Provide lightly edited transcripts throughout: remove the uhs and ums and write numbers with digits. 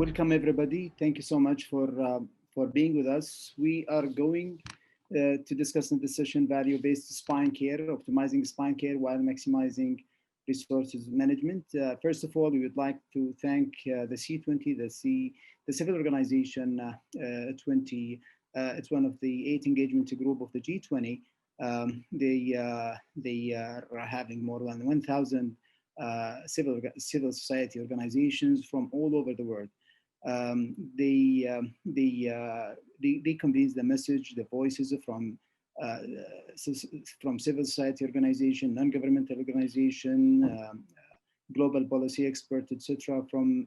Welcome everybody. Thank you so much for being with us. We are going to discuss in this session value-based spine care, optimizing spine care while maximizing resources management. First of all, we would like to thank the C20, the civil organization 20. It's one of the 8 engagement group of the G20. They are having more than 1,000 civil society organizations from all over the world. They convey the message, the voices from civil society organization, non-governmental organization, global policy expert, etc., from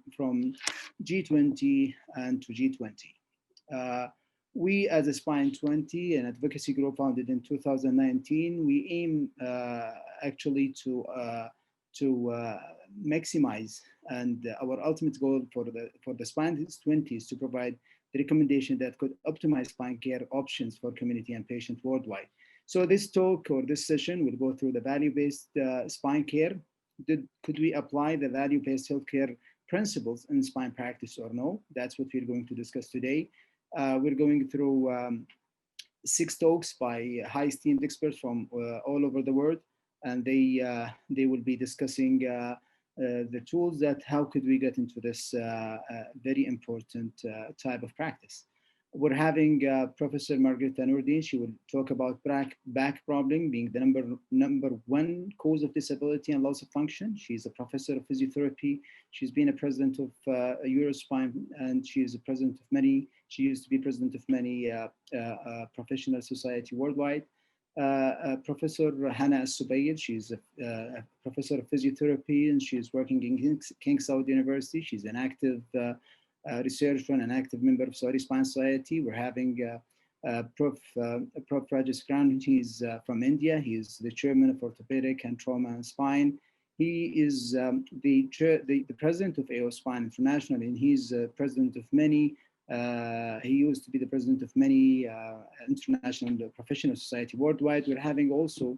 G20 and to G20. We, as a Spine 20, an advocacy group founded in 2019, we aim actually to maximize, and our ultimate goal for the Spine 20 is to provide the recommendation that could optimize spine care options for community and patient worldwide. So this talk or this session will go through the value-based spine care. Could we apply the value-based healthcare principles in spine practice or no? That's what we're going to discuss today. We're going through 6 talks by high esteemed experts from all over the world, and they will be discussing the tools that how could we get into this very important type of practice. We're having Professor Margarita Nordin. She will talk about back problem being the number 1 cause of disability and loss of function. She's a professor of physiotherapy. She's been a president of Eurospine, and she is a president of many. She used to be president of many professional society worldwide. Professor Hana Al-Subayed, she's a professor of physiotherapy, and she's working in King Saud University. She's an active researcher and an active member of Saudi Spine Society. We're having Prof. Rajesh Kran. He's from India. He's the chairman of Orthopedic and Trauma and Spine. He is the president of AO Spine International, and he's president of many. He used to be the president of many international professional society worldwide. We're having also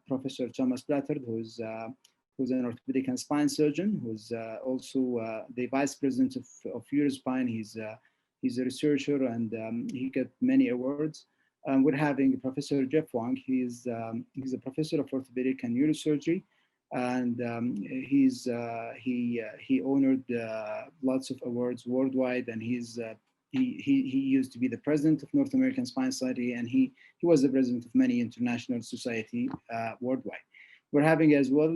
Professor Thomas Blattard, who's an orthopedic and spine surgeon, who's also the vice president of Eurospine. He's a researcher, and he got many awards. We're having Professor Jeff Wang. He's a professor of orthopedic and neurosurgery, and he honored lots of awards worldwide, and he used to be the president of North American Spine Society, and he was the president of many international society worldwide. We're having as well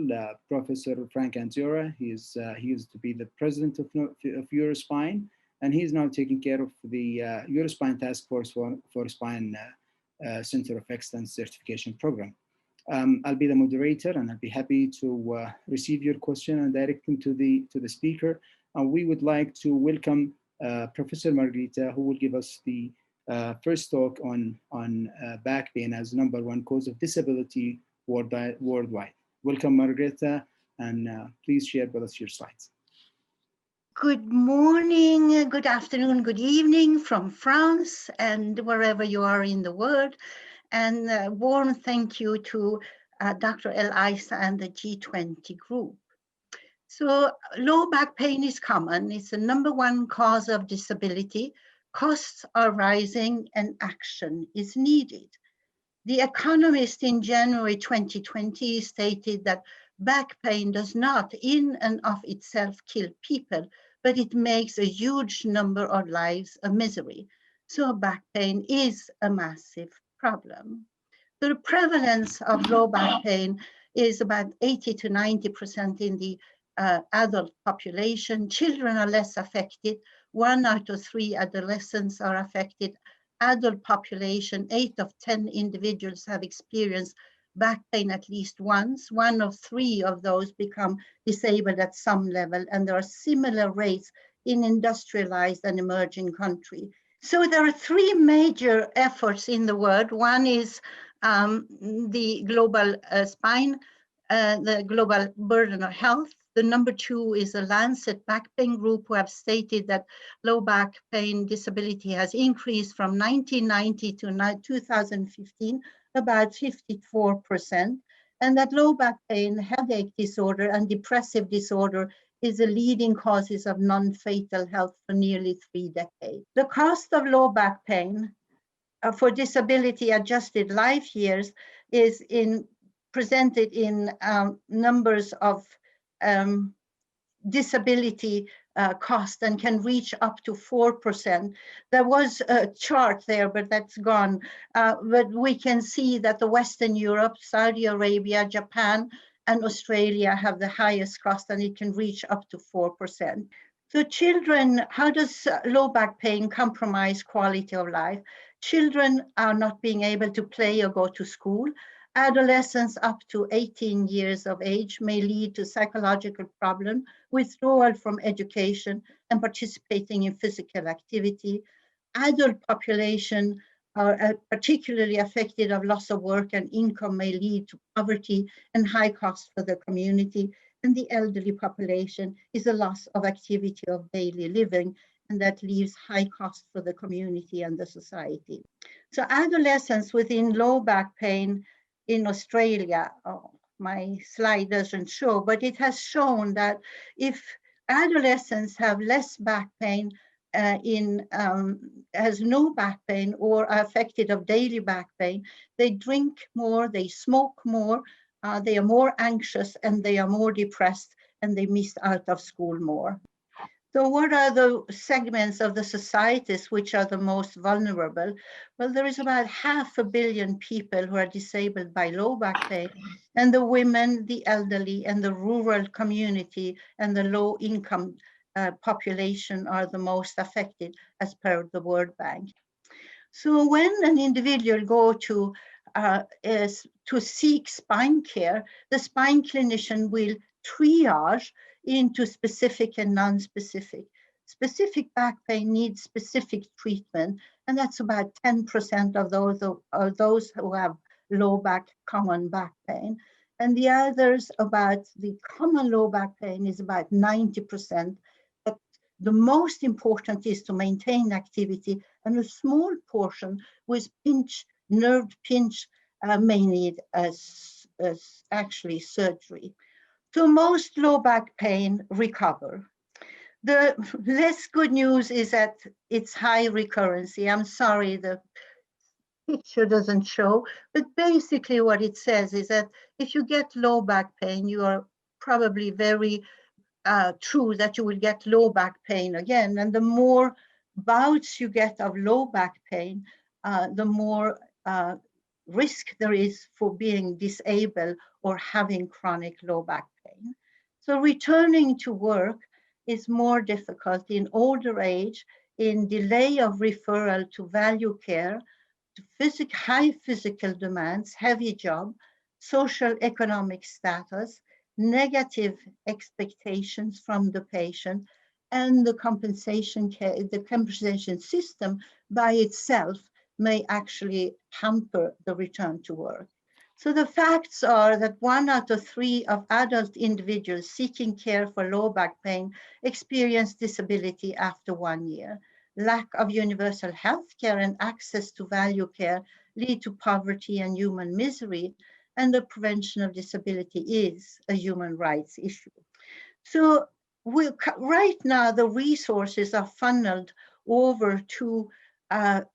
Professor Frank Anziora. He used to be the president of Eurospine, and he's now taking care of the Eurospine Task Force for Spine Center of Excellence certification program. I'll be the moderator, and I'll be happy to receive your question and direct them to the speaker. We would like to welcome Professor Margarita, who will give us the first talk on back pain as number 1 cause of disability worldwide. Welcome, Margarita, and please share with us your slides. Good morning, good afternoon, good evening from France and wherever you are in the world. And a warm thank you to Dr. El Isa and the G20 group. So low back pain is common. It's the number 1 cause of disability. Costs are rising and action is needed. The Economist in January 2020 stated that back pain does not in and of itself kill people, but it makes a huge number of lives a misery. So back pain is a massive problem. So the prevalence of low back pain is about 80 to 90% in the adult population. Children are less affected. 1 out of 3 adolescents are affected. Adult population, 8 of 10 individuals have experienced back pain at least once. 1 of 3 of those become disabled at some level, and there are similar rates in industrialized and emerging countries. So there are 3 major efforts in the world. One is the global spine, the global burden of health. The number 2 is a Lancet back pain group, who have stated that low back pain disability has increased from 1990 to 2015 about 54%, and that low back pain, headache disorder, and depressive disorder is the leading causes of non-fatal health for nearly 3 decades. The cost of low back pain for disability adjusted life years is presented in numbers of disability cost and can reach up to 4%. There was a chart there, but that's gone. But we can see that the Western Europe, Saudi Arabia, Japan, and Australia have the highest cost, and it can reach up to 4%. So children, how does low back pain compromise quality of life? Children are not being able to play or go to school. Adolescents up to 18 years of age may lead to psychological problems, withdrawal from education, and participating in physical activity. Adult population are particularly affected of loss of work and income may lead to poverty and high costs for the community. And the elderly population is a loss of activity of daily living, and that leaves high costs for the community and the society. So adolescents within low back pain in Australia, my slide doesn't show, but it has shown that if adolescents have less back pain, has no back pain or are affected of daily back pain, they drink more, they smoke more, they are more anxious, and they are more depressed, and they miss out of school more. So what are the segments of the societies which are the most vulnerable? Well, there is about 500 million people who are disabled by low back pain, and the women, the elderly, and the rural community and the low income population are the most affected as per the World Bank. So when an individual go to seek spine care, the spine clinician will triage into specific and non-specific. Specific back pain needs specific treatment, and that's about 10% of those who have low back, common back pain. And the others, about the common low back pain, is about 90%. But the most important is to maintain activity, and a small portion with nerve pinch may need as actually surgery. So most low back pain recover. The less good news is that it's high recurrency. I'm sorry, the picture doesn't show, but basically what it says is that if you get low back pain, you are probably very true that you will get low back pain again. And the more bouts you get of low back pain, the more risk there is for being disabled or having chronic low back pain. So returning to work is more difficult in older age, in delay of referral to value care, to high physical demands, heavy job, social economic status, negative expectations from the patient, and the compensation system by itself may actually hamper the return to work. So the facts are that 1 out of 3 of adult individuals seeking care for low back pain experience disability after 1 year. Lack of universal health care and access to value care lead to poverty and human misery, and the prevention of disability is a human rights issue. So right now, the resources are funneled over to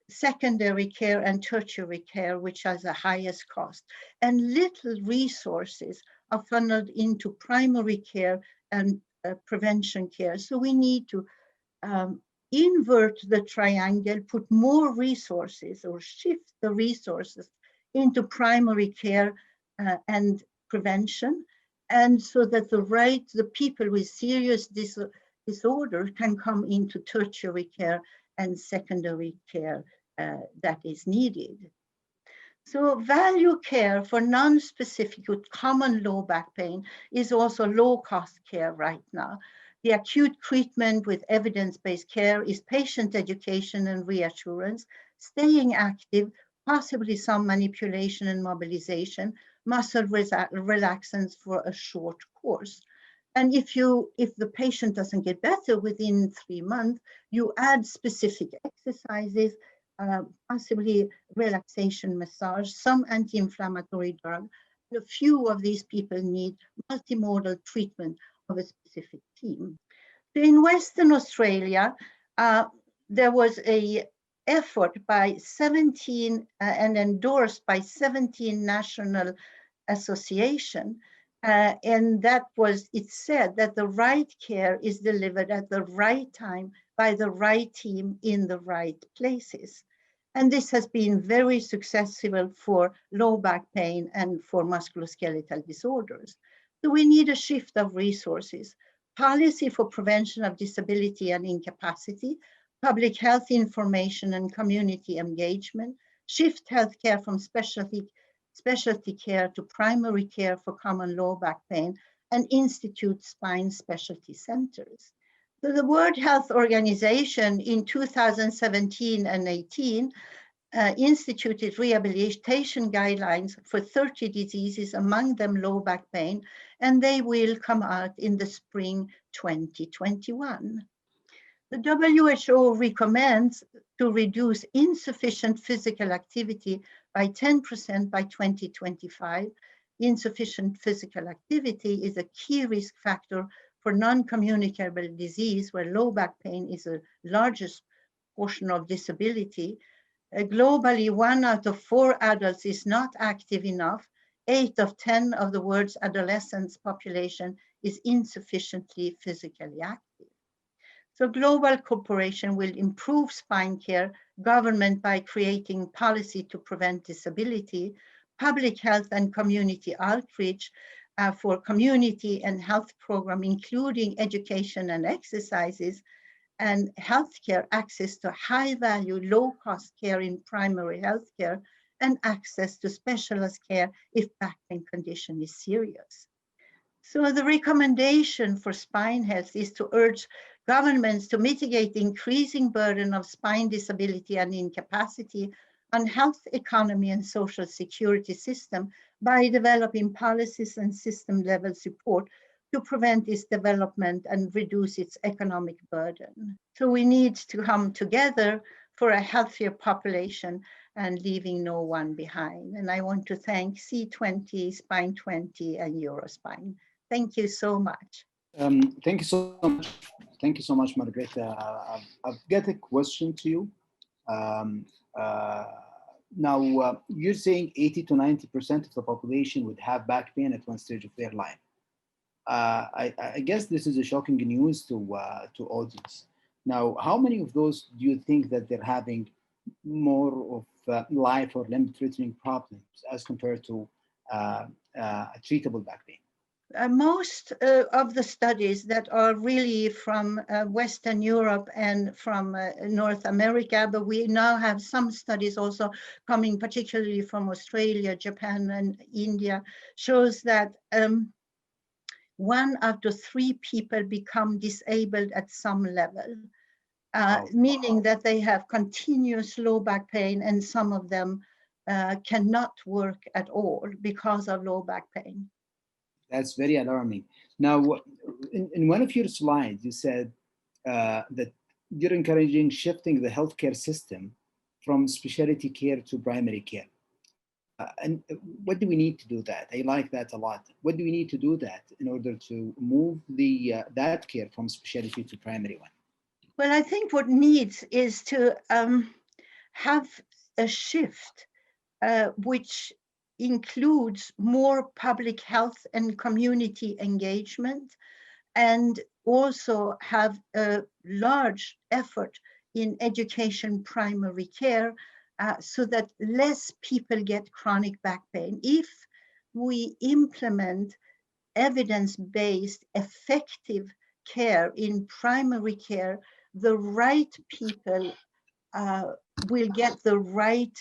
secondary care and tertiary care, which has the highest cost, and little resources are funneled into primary care and prevention care. So we need to invert the triangle, put more resources or shift the resources into primary care and prevention, and so that the people with serious disorder can come into tertiary care and secondary care that is needed. So value care for non-specific with common low back pain is also low-cost care right now. The acute treatment with evidence-based care is patient education and reassurance, staying active, possibly some manipulation and mobilization, muscle relaxants for a short course. And if the patient doesn't get better within 3 months, you add specific exercises, possibly relaxation massage, some anti-inflammatory drug. A few of these people need multimodal treatment of a specific team. So in Western Australia, there was a effort by 17 and endorsed by 17 national association. And that was, it said that the right care is delivered at the right time by the right team in the right places. And this has been very successful for low back pain and for musculoskeletal disorders. So we need a shift of resources, policy for prevention of disability and incapacity, public health information and community engagement, shift healthcare from specialty care to primary care for common low back pain, and institute spine specialty centers. So the World Health Organization in 2017 and 18 instituted rehabilitation guidelines for 30 diseases, among them low back pain, and they will come out in the spring 2021. The WHO recommends to reduce insufficient physical activity by 10% by 2025. Insufficient physical activity is a key risk factor for non-communicable disease, where low back pain is the largest portion of disability. Globally, 1 out of 4 adults is not active enough. 8 of 10 of the world's adolescents population is insufficiently physically active. So global cooperation will improve spine care, government by creating policy to prevent disability, public health and community outreach for community and health program, including education and exercises, and healthcare access to high value, low cost care in primary healthcare, and access to specialist care if back pain condition is serious. So the recommendation for spine health is to urge governments to mitigate the increasing burden of spine disability and incapacity on health, economy, and social security system by developing policies and system level support to prevent its development and reduce its economic burden. So we need to come together for a healthier population and leaving no one behind. And I want to thank C20, Spine 20, and Eurospine. Thank you so much. Thank you so much. Thank you so much, Margareta. I've got a question to you. Now, you're saying 80 to 90% of the population would have back pain at one stage of their life. I guess this is a shocking news to audience. Now, how many of those do you think that they're having more of life or limb-threatening problems as compared to a treatable back pain? Most of the studies that are really from Western Europe and from North America, but we now have some studies also coming particularly from Australia, Japan, and India, shows that 1 out of 3 people become disabled at some level, meaning that they have continuous low back pain, and some of them cannot work at all because of low back pain. That's very alarming. Now, in one of your slides, you said that you're encouraging shifting the healthcare system from specialty care to primary care. And what do we need to do that? I like that a lot. What do we need to do that in order to move that care from specialty to primary one? Well, I think what needs is to have a shift which includes more public health and community engagement, and also have a large effort in education primary care so that less people get chronic back pain. If we implement evidence-based effective care in primary care, the right people will get the right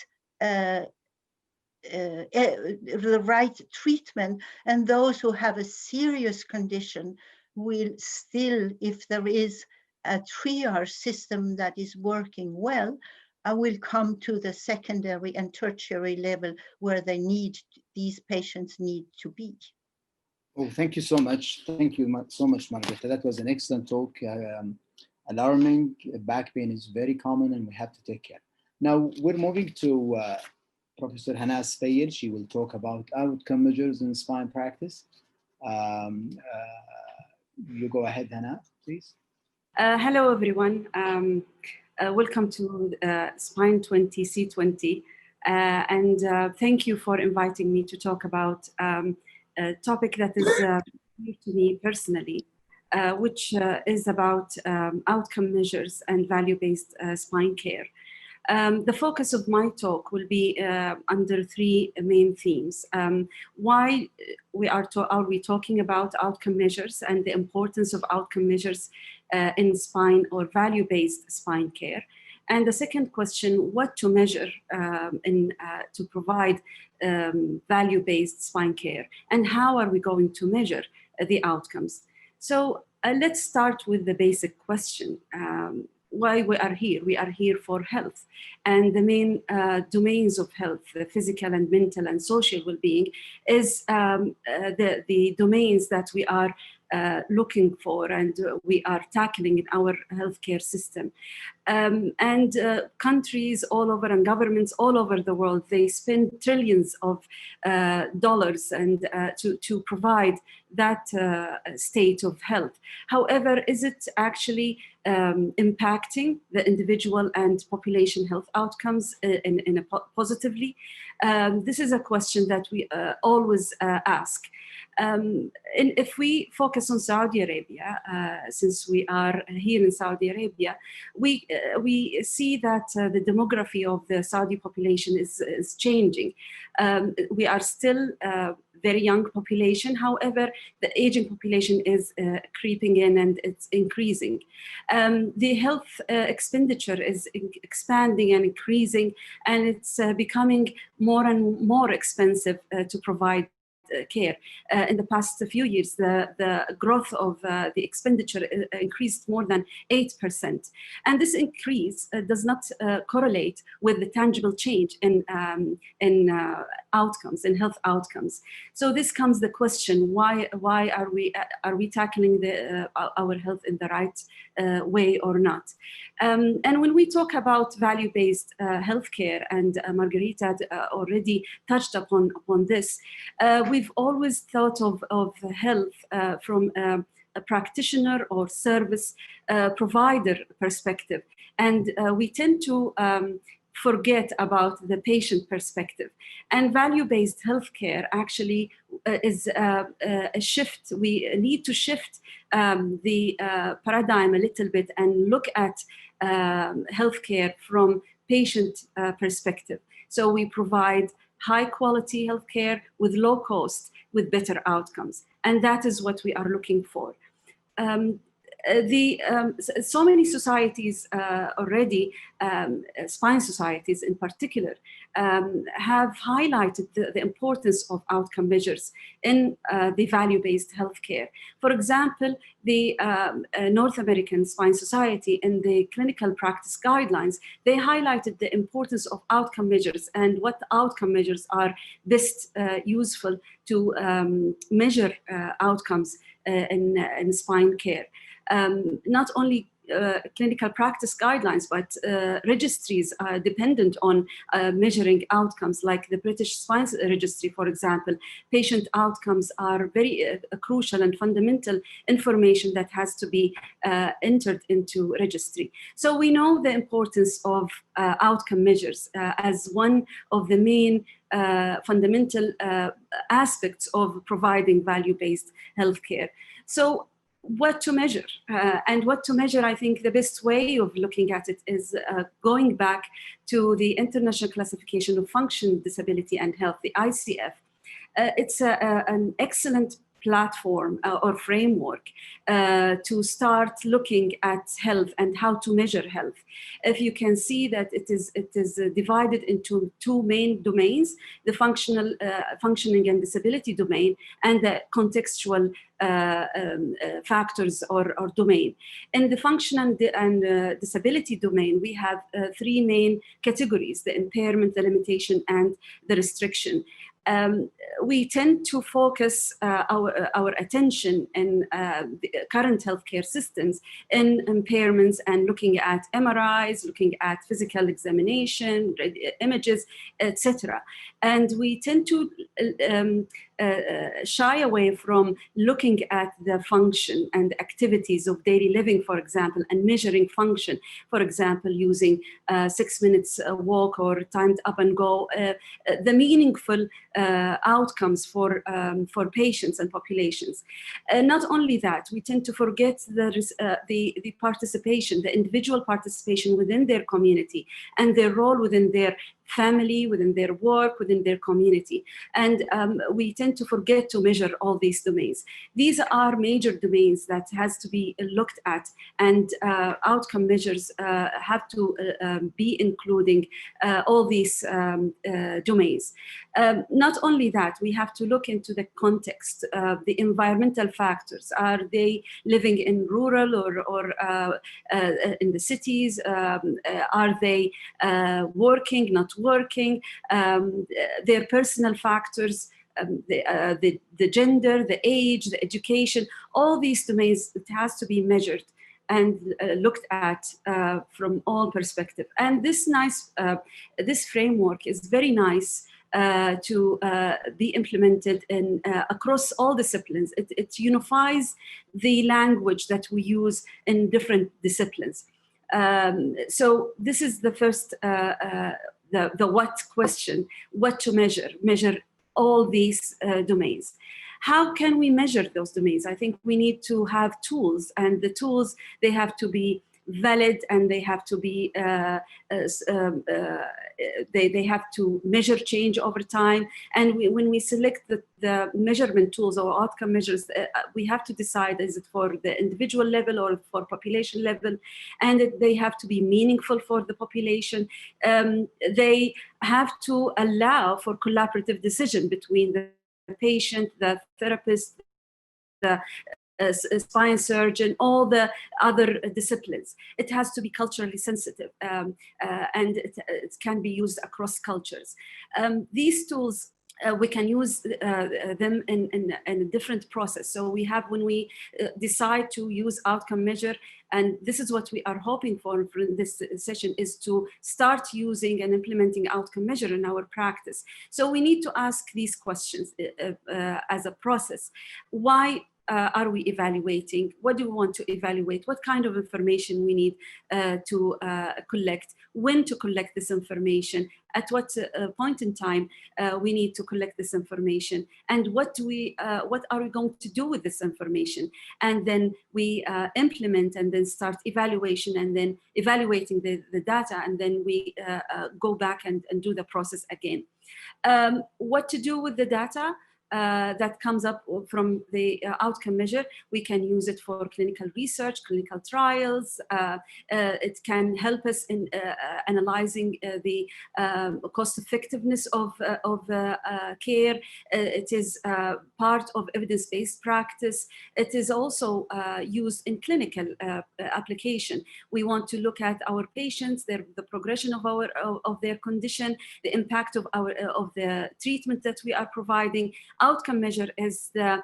treatment, and those who have a serious condition will still, if there is a triage system that is working well, will come to the secondary and tertiary level where these patients need to be. Oh, thank you so much. Thank you so much, Margareta. That was an excellent talk. Alarming, back pain is very common and we have to take care. Now we're moving to Professor Hanas Fayed. She will talk about outcome measures in spine practice. You go ahead, Hannah, please. Hello, everyone. Welcome to Spine 20 C20. And thank you for inviting me to talk about a topic that is new to me personally, which is about outcome measures and value-based spine care. The focus of my talk will be under three main themes. Why are we talking about outcome measures and the importance of outcome measures in spine or value-based spine care? And the second question, what to measure to provide value-based spine care, and how are we going to measure the outcomes? So let's start with the basic question. Why we are here. We are here for health, and the main domains of health, the physical and mental and social well-being, is the domains that we are looking for and we are tackling in our healthcare system. Countries all over and governments all over the world, they spend trillions of dollars and to provide that state of health. However, is it actually impacting the individual and population health outcomes positively? This is a question that we always ask. And if we focus on Saudi Arabia, since we are here in Saudi Arabia, we see that the demography of the Saudi population is changing. We are still a very young population. However, the aging population is creeping in and it's increasing. The health expenditure is expanding and increasing, and it's becoming more and more expensive to provide care. In the past few years, the growth of the expenditure increased more than 8%. And this increase does not correlate with the tangible change in outcomes, in health outcomes. So this comes the question, why are we tackling our health in the right way or not? And when we talk about value-based healthcare, and Margarita already touched upon this, we've always thought of health from a practitioner or service provider perspective. And we tend to forget about the patient perspective. And value-based healthcare actually is a shift. We need to shift the paradigm a little bit and look at healthcare from patient perspective. So we provide high quality healthcare with low cost, with better outcomes. And that is what we are looking for. So many societies already, spine societies in particular, have highlighted the importance of outcome measures in the value-based healthcare. For example, the North American Spine Society in the clinical practice guidelines, they highlighted the importance of outcome measures and what outcome measures are best useful to measure outcomes in spine care. Not only clinical practice guidelines, but registries are dependent on measuring outcomes, like the British Spine Registry, for example. Patient outcomes are very crucial and fundamental information that has to be entered into registry. So we know the importance of outcome measures as one of the main fundamental aspects of providing value-based healthcare. So what to measure? And what to measure, I think the best way of looking at it is going back to the International Classification of Function, Disability and Health, the ICF. It's an excellent platform or framework to start looking at health and how to measure health. If you can see that it is divided into two main domains, the functioning and disability domain, and the contextual factors or domain. In the function and disability domain, we have three main categories: the impairment, the limitation, and the restriction. We tend to focus our attention in the current healthcare systems in impairments and looking at MRIs, looking at physical examination, images, etc. And we tend to shy away from looking at the function and activities of daily living, for example, and measuring function, for example, using 6 minutes walk or timed up and go, the meaningful outcomes for patients and populations. Not only that, we tend to forget the participation, the individual participation within their community and their role within their family, within their work, within their community. And we tend to forget to measure all these domains. These are major domains that has to be looked at, and outcome measures have to be including all these domains. Not only that, we have to look into the context, the environmental factors. Are they living in rural or in the cities? Are they working, not working? Their personal factors, the gender, the age, the education, all these domains, it has to be measured and looked at from all perspectives. And this framework is very nice to be implemented in across all disciplines. It unifies the language that we use in different disciplines. So this is the first, the what question: what to measure all these domains. How can we measure those domains? I think we need to have tools, and the tools, they have to be valid, and they have to be they have to measure change over time. And when we select the measurement tools or outcome measures, we have to decide, is it for the individual level or for population level, and they have to be meaningful for the population. They have to allow for collaborative decision between the patient, the therapist, the spine surgeon, all the other disciplines. It has to be culturally sensitive, and it can be used across cultures. These tools, we can use them in a different process. So we have, when we decide to use outcome measure, and this is what we are hoping for this session, is to start using and implementing outcome measure in our practice. So we need to ask these questions as a process. Why are we evaluating? What do we want to evaluate? What kind of information we need to collect? When to collect this information? At what point in time we need to collect this information? And what are we going to do with this information? And then we implement, and then start evaluation, and then evaluating the data, and then we go back and do the process again. What to do with the data that comes up from the outcome measure? We can use it for clinical research, clinical trials. It can help us in analyzing the cost effectiveness of care. It is part of evidence-based practice. It is also used in clinical application. We want to look at our patients, the progression of their condition, the impact of the treatment that we are providing. Outcome measure is the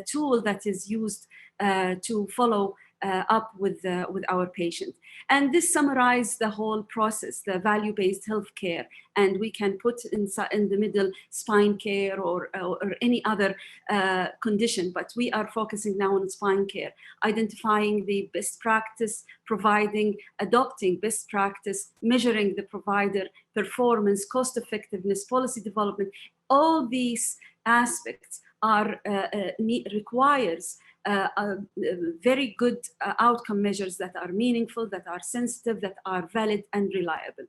tool that is used to follow up with our patient. And this summarizes the whole process, the value-based healthcare. And we can put in the middle spine care or any other condition, but we are focusing now on spine care, identifying the best practice, adopting best practice, measuring the provider performance, cost effectiveness, policy development. All these aspects requires very good outcome measures that are meaningful, that are sensitive, that are valid and reliable.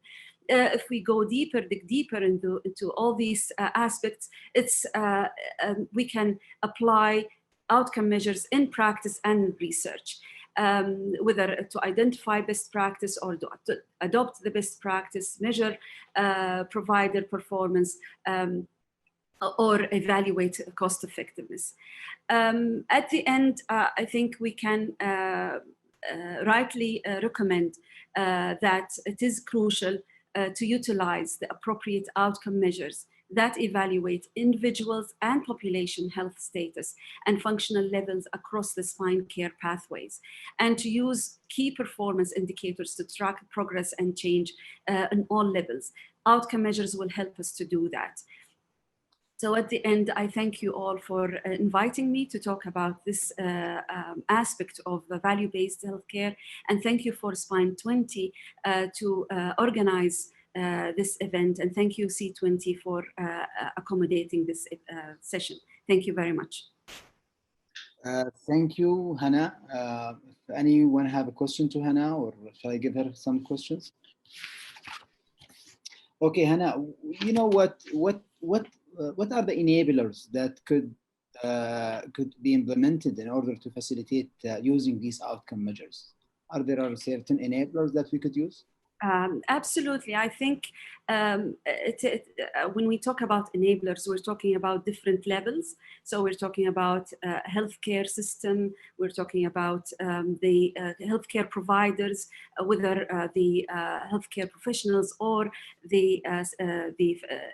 If we go deeper, dig deeper into all these aspects, we can apply outcome measures in practice and research, whether to identify best practice or to adopt the best practice, measure provider performance, or evaluate cost effectiveness. At the end, I think we can rightly recommend that it is crucial to utilize the appropriate outcome measures that evaluate individuals and population health status and functional levels across the spine care pathways, and to use key performance indicators to track progress and change on all levels. Outcome measures will help us to do that. So at the end, I thank you all for inviting me to talk about this aspect of value-based healthcare. And thank you for Spine 20 to organize this event. And thank you, C20, for accommodating this session. Thank you very much. Thank you, Hannah. If anyone have a question to Hannah, or shall I give her some questions? Okay, Hannah, you know what are the enablers that could be implemented in order to facilitate using these outcome measures? Are there certain enablers that we could use? Absolutely. I think when we talk about enablers, we're talking about different levels. So we're talking about healthcare system. We're talking about the healthcare providers, whether the healthcare professionals or the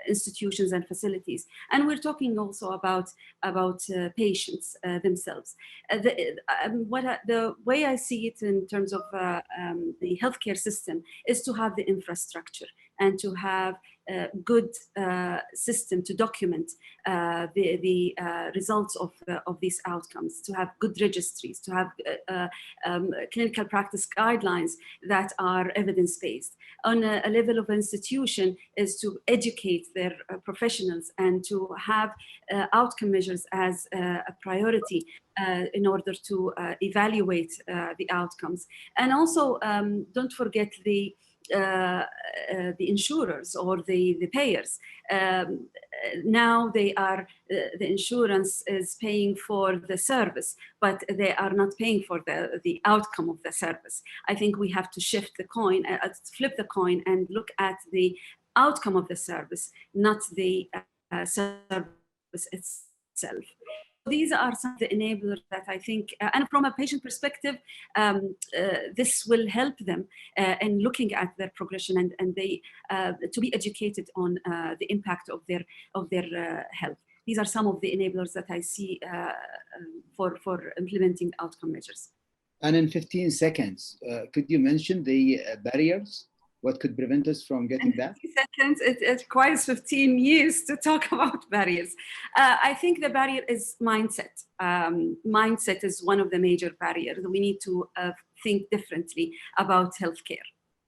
institutions and facilities. And we're talking also about patients themselves. The way I see it in terms of the healthcare system is to have the infrastructure and to have a good system to document the results of these outcomes, to have good registries, to have clinical practice guidelines that are evidence-based. On a level of institution is to educate their professionals and to have outcome measures as a priority in order to evaluate the outcomes. And also don't forget the insurers or the payers. Now they are, the insurance is paying for the service, but they are not paying for the outcome of the service. I think we have to shift the coin, flip the coin and look at the outcome of the service, not the service itself. These are some of the enablers that I think, and from a patient perspective, this will help them in looking at their progression and they to be educated on the impact of their health. These are some of the enablers that I see for implementing outcome measures. And in 15 seconds, could you mention the barriers? What could prevent us from getting that? 15 seconds, it requires 15 years to talk about barriers. I think the barrier is mindset. Mindset is one of the major barriers. We need to think differently about healthcare.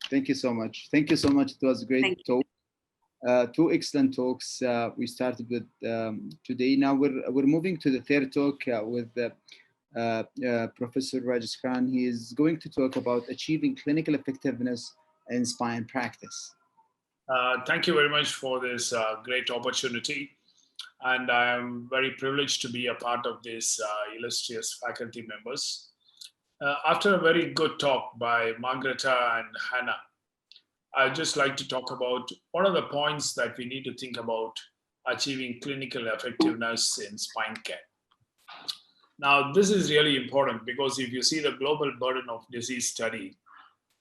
Thank you so much. Thank you so much. It was a great talk. Two excellent talks we started with today. Now we're moving to the third talk with Professor Rajesh Khan. He is going to talk about achieving clinical effectiveness in spine practice. Thank you very much for this great opportunity. And I am very privileged to be a part of this illustrious faculty members. After a very good talk by Margareta and Hannah, I'd just like to talk about what are the points that we need to think about achieving clinical effectiveness in spine care. Now, this is really important because if you see the global burden of disease study,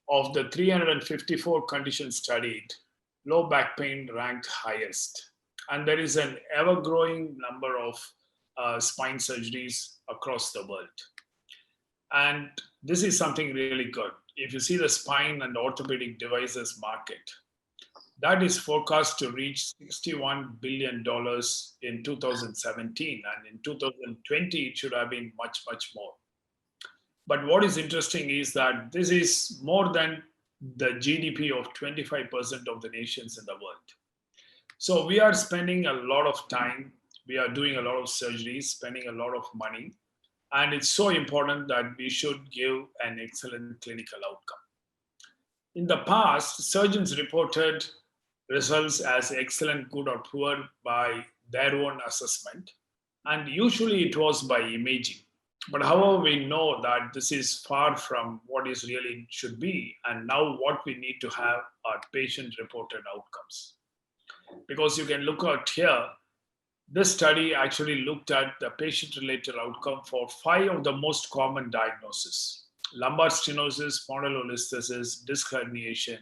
of the 354 conditions studied, low back pain ranked highest. And there is an ever-growing number of spine surgeries across the world. And this is something really good. If you see the spine and orthopedic devices market, that is forecast to reach $61 billion in 2017. And in 2020, it should have been much, much more. But what is interesting is that this is more than the GDP of 25% of the nations in the world. So we are spending a lot of time, we are doing a lot of surgeries, spending a lot of money, and it's so important that we should give an excellent clinical outcome. In the past, surgeons reported results as excellent, good, or poor by their own assessment, and usually it was by imaging. But however, we know that this is far from what is really should be. And now what we need to have are patient-reported outcomes. Because you can look at here, this study actually looked at the patient-related outcome for 5 of the most common diagnoses: lumbar stenosis, spondylolisthesis, disc herniation,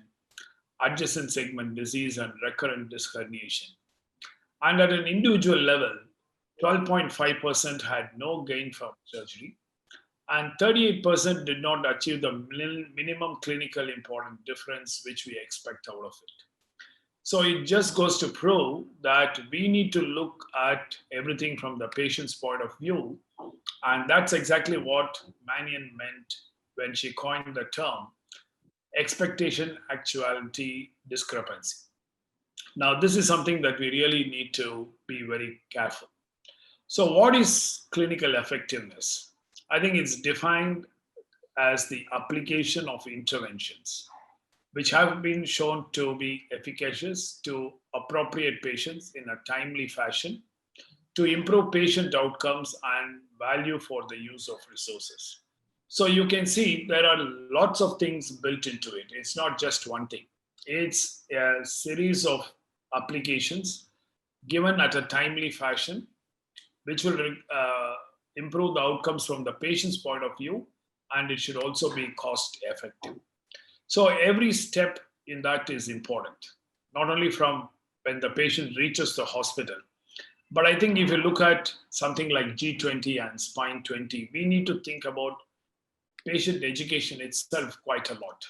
adjacent segment disease, and recurrent disc herniation. And at an individual level, 12.5% had no gain from surgery, and 38% did not achieve the minimum clinical important difference which we expect out of it. So it just goes to prove that we need to look at everything from the patient's point of view. And that's exactly what Mannion meant when she coined the term expectation actuality discrepancy. Now, this is something that we really need to be very careful. So, what is clinical effectiveness? I think it's defined as the application of interventions which have been shown to be efficacious to appropriate patients in a timely fashion to improve patient outcomes and value for the use of resources. So you can see there are lots of things built into it. It's not just one thing. It's a series of applications given at a timely fashion, which will improve the outcomes from the patient's point of view, and it should also be cost effective. So every step in that is important, not only from when the patient reaches the hospital, but I think if you look at something like G20 and Spine 20, we need to think about patient education itself quite a lot.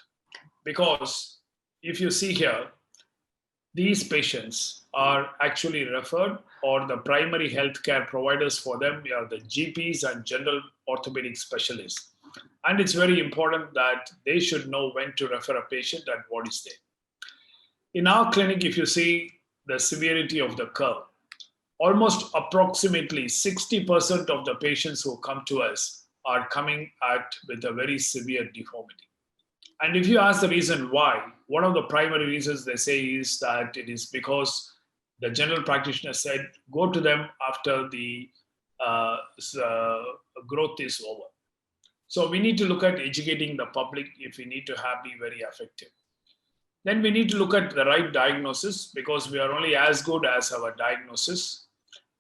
Because if you see here, these patients are actually referred, or the primary healthcare providers for them are the GPs and general orthopedic specialists. And it's very important that they should know when to refer a patient and what is there. In our clinic, if you see the severity of the curve, almost approximately 60% of the patients who come to us are coming with a very severe deformity. And if you ask the reason why, one of the primary reasons they say is that it is because the general practitioner said, go to them after the growth is over. So we need to look at educating the public if we need to be very effective. Then we need to look at the right diagnosis, because we are only as good as our diagnosis.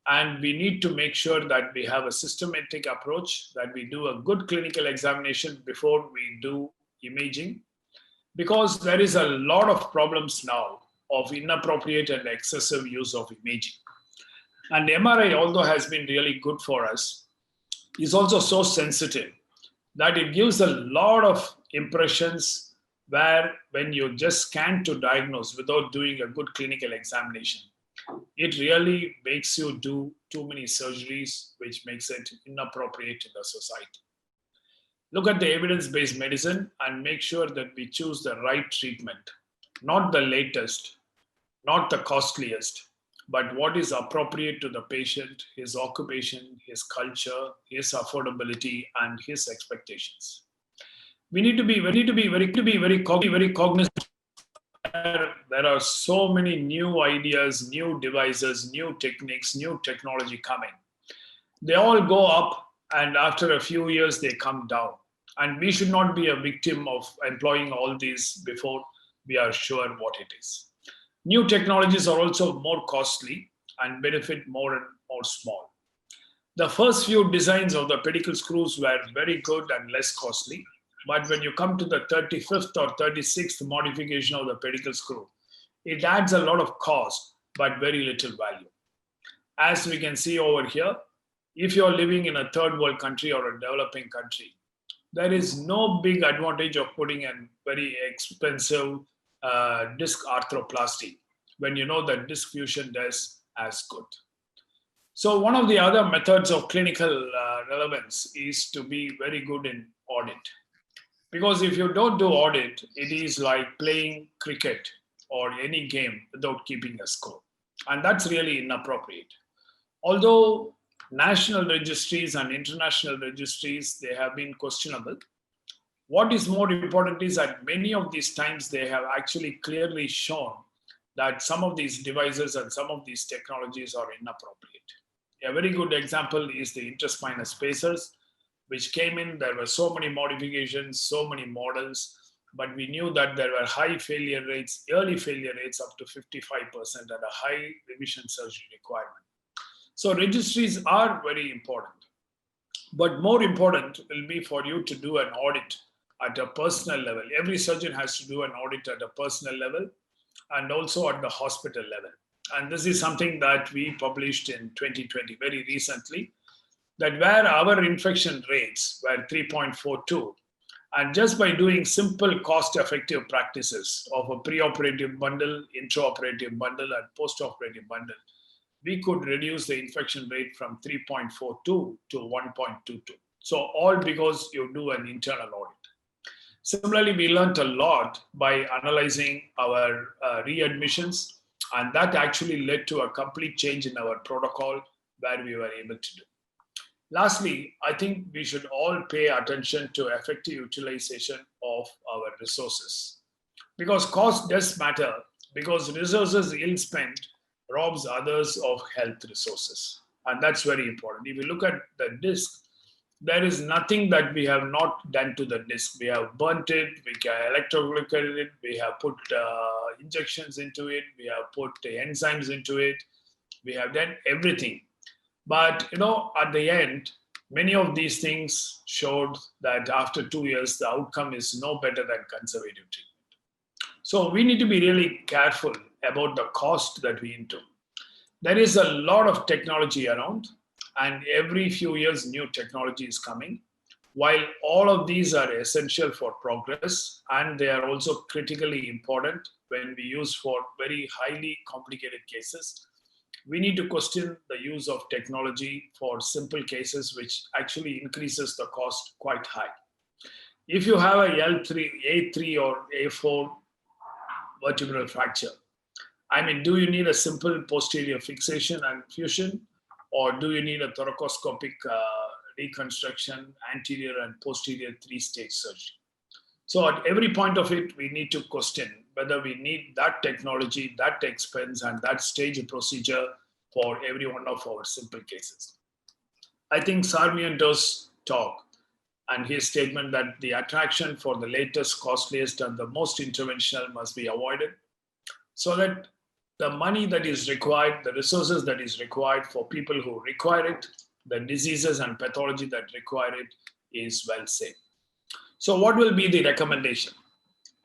And we need to make sure that we have a systematic approach, that we do a good clinical examination before we do imaging, because there is a lot of problems now of inappropriate and excessive use of imaging. And MRI, although has been really good for us, is also so sensitive that it gives a lot of impressions where when you just scan to diagnose without doing a good clinical examination, it really makes you do too many surgeries, which makes it inappropriate in the society. Look at the evidence-based medicine and make sure that we choose the right treatment, not the latest, not the costliest, but what is appropriate to the patient, his occupation, his culture, his affordability, and his expectations. We need to be very cognizant. There are so many new ideas, new devices, new techniques, new technology coming. They all go up, and after a few years, they come down. And we should not be a victim of employing all these before we are sure what it is. New technologies are also more costly and benefit more and more small. The first few designs of the pedicle screws were very good and less costly. But when you come to the 35th or 36th modification of the pedicle screw, it adds a lot of cost, but very little value. As we can see over here, if you're living in a third world country or a developing country, there is no big advantage of putting a very expensive disc arthroplasty when you know that disc fusion does as good. So one of the other methods of clinical relevance is to be very good in audit. Because if you don't do audit, it is like playing cricket or any game without keeping a score. And that's really inappropriate. Although national registries and international registries, they have been questionable. What is more important is that many of these times they have actually clearly shown that some of these devices and some of these technologies are inappropriate. A very good example is the interspinal spacers, which came in. There were so many modifications, so many models, but we knew that there were high failure rates, early failure rates up to 55%, and a high revision surgery requirement. So registries are very important. But more important will be for you to do an audit at a personal level. Every surgeon has to do an audit at a personal level and also at the hospital level. And this is something that we published in 2020, very recently, that where our infection rates were 3.42 And just by doing simple cost-effective practices of a preoperative bundle, intraoperative bundle, and postoperative bundle, we could reduce the infection rate from 3.42 to 1.22. So all because you do an internal audit. Similarly, we learned a lot by analyzing our readmissions, and that actually led to a complete change in our protocol where we were able to do. Lastly, I think we should all pay attention to effective utilization of our resources, because cost does matter, because resources ill spent robs others of health resources. And that's very important. If you look at the disk, there is nothing that we have not done to the disk. We have burnt it, we can electroglycate it, we have put injections into it, we have put enzymes into it, we have done everything. But at the end, many of these things showed that after 2 years, the outcome is no better than conservative treatment. So we need to be really careful about the cost that we into. There is a lot of technology around, and every few years new technology is coming. While all of these are essential for progress, and they are also critically important when we use for very highly complicated cases, we need to question the use of technology for simple cases, which actually increases the cost quite high. If you have a A3 or A4 vertebral fracture, do you need a simple posterior fixation and fusion, or do you need a thoracoscopic reconstruction, anterior and posterior 3-stage surgery? So at every point of it, we need to question whether we need that technology, that expense, and that stage procedure for every one of our simple cases. I think Sarmiento's talk and his statement that the attraction for the latest, costliest, and the most interventional must be avoided, so that the money that is required, the resources that is required for people who require it, the diseases and pathology that require it is well saved. So what will be the recommendation?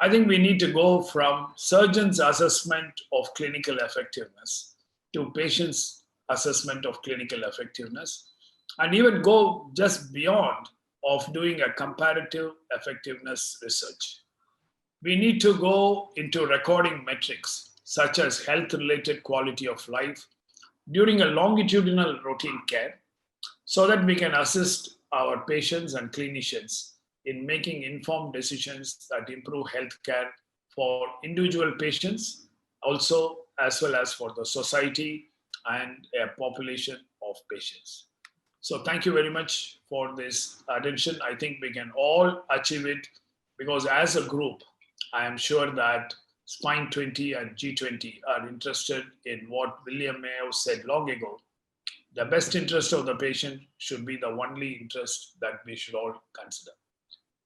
I think we need to go from surgeon's assessment of clinical effectiveness to patient's assessment of clinical effectiveness, and even go just beyond of doing a comparative effectiveness research. We need to go into recording metrics such as health-related quality of life during a longitudinal routine care, so that we can assist our patients and clinicians in making informed decisions that improve healthcare for individual patients, also as well as for the society and a population of patients. So thank you very much for this attention. I think we can all achieve it, because as a group, I am sure that C20 and G20 are interested in what William Mayo said long ago. The best interest of the patient should be the only interest that we should all consider.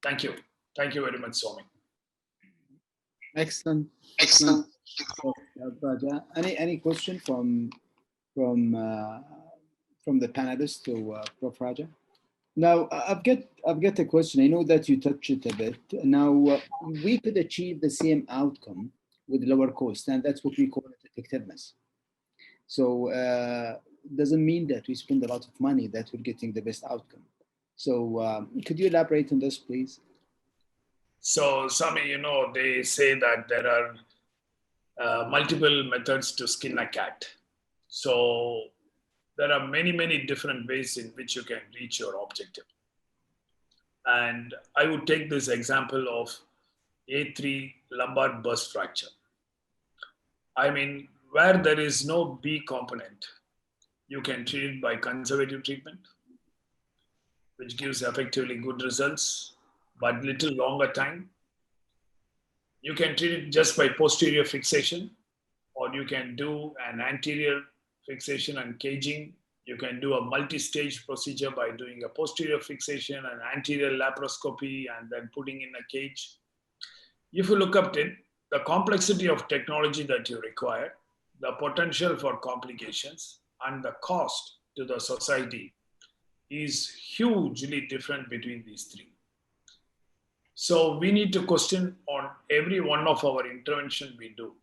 Thank you. Thank you very much, Somi. Excellent. Raja, any question from the panelists to Prof. Raja? Now, I've got a question. I know that you touched it a bit. Now, we could achieve the same outcome with lower cost, and that's what we call effectiveness. So doesn't mean that we spend a lot of money that we're getting the best outcome. So could you elaborate on this, please? So, Sami, they say that there are multiple methods to skin a cat. So there are many, many different ways in which you can reach your objective. And I would take this example of A3 lumbar burst fracture. Where there is no B component, you can treat it by conservative treatment, which gives effectively good results, but little longer time. You can treat it just by posterior fixation, or you can do an anterior fixation and caging. You can do a multi-stage procedure by doing a posterior fixation, an anterior laparoscopy, and then putting in a cage. If you look up it, the complexity of technology that you require, the potential for complications, and the cost to the society is hugely different between these three. So we need to question on every one of our intervention we do.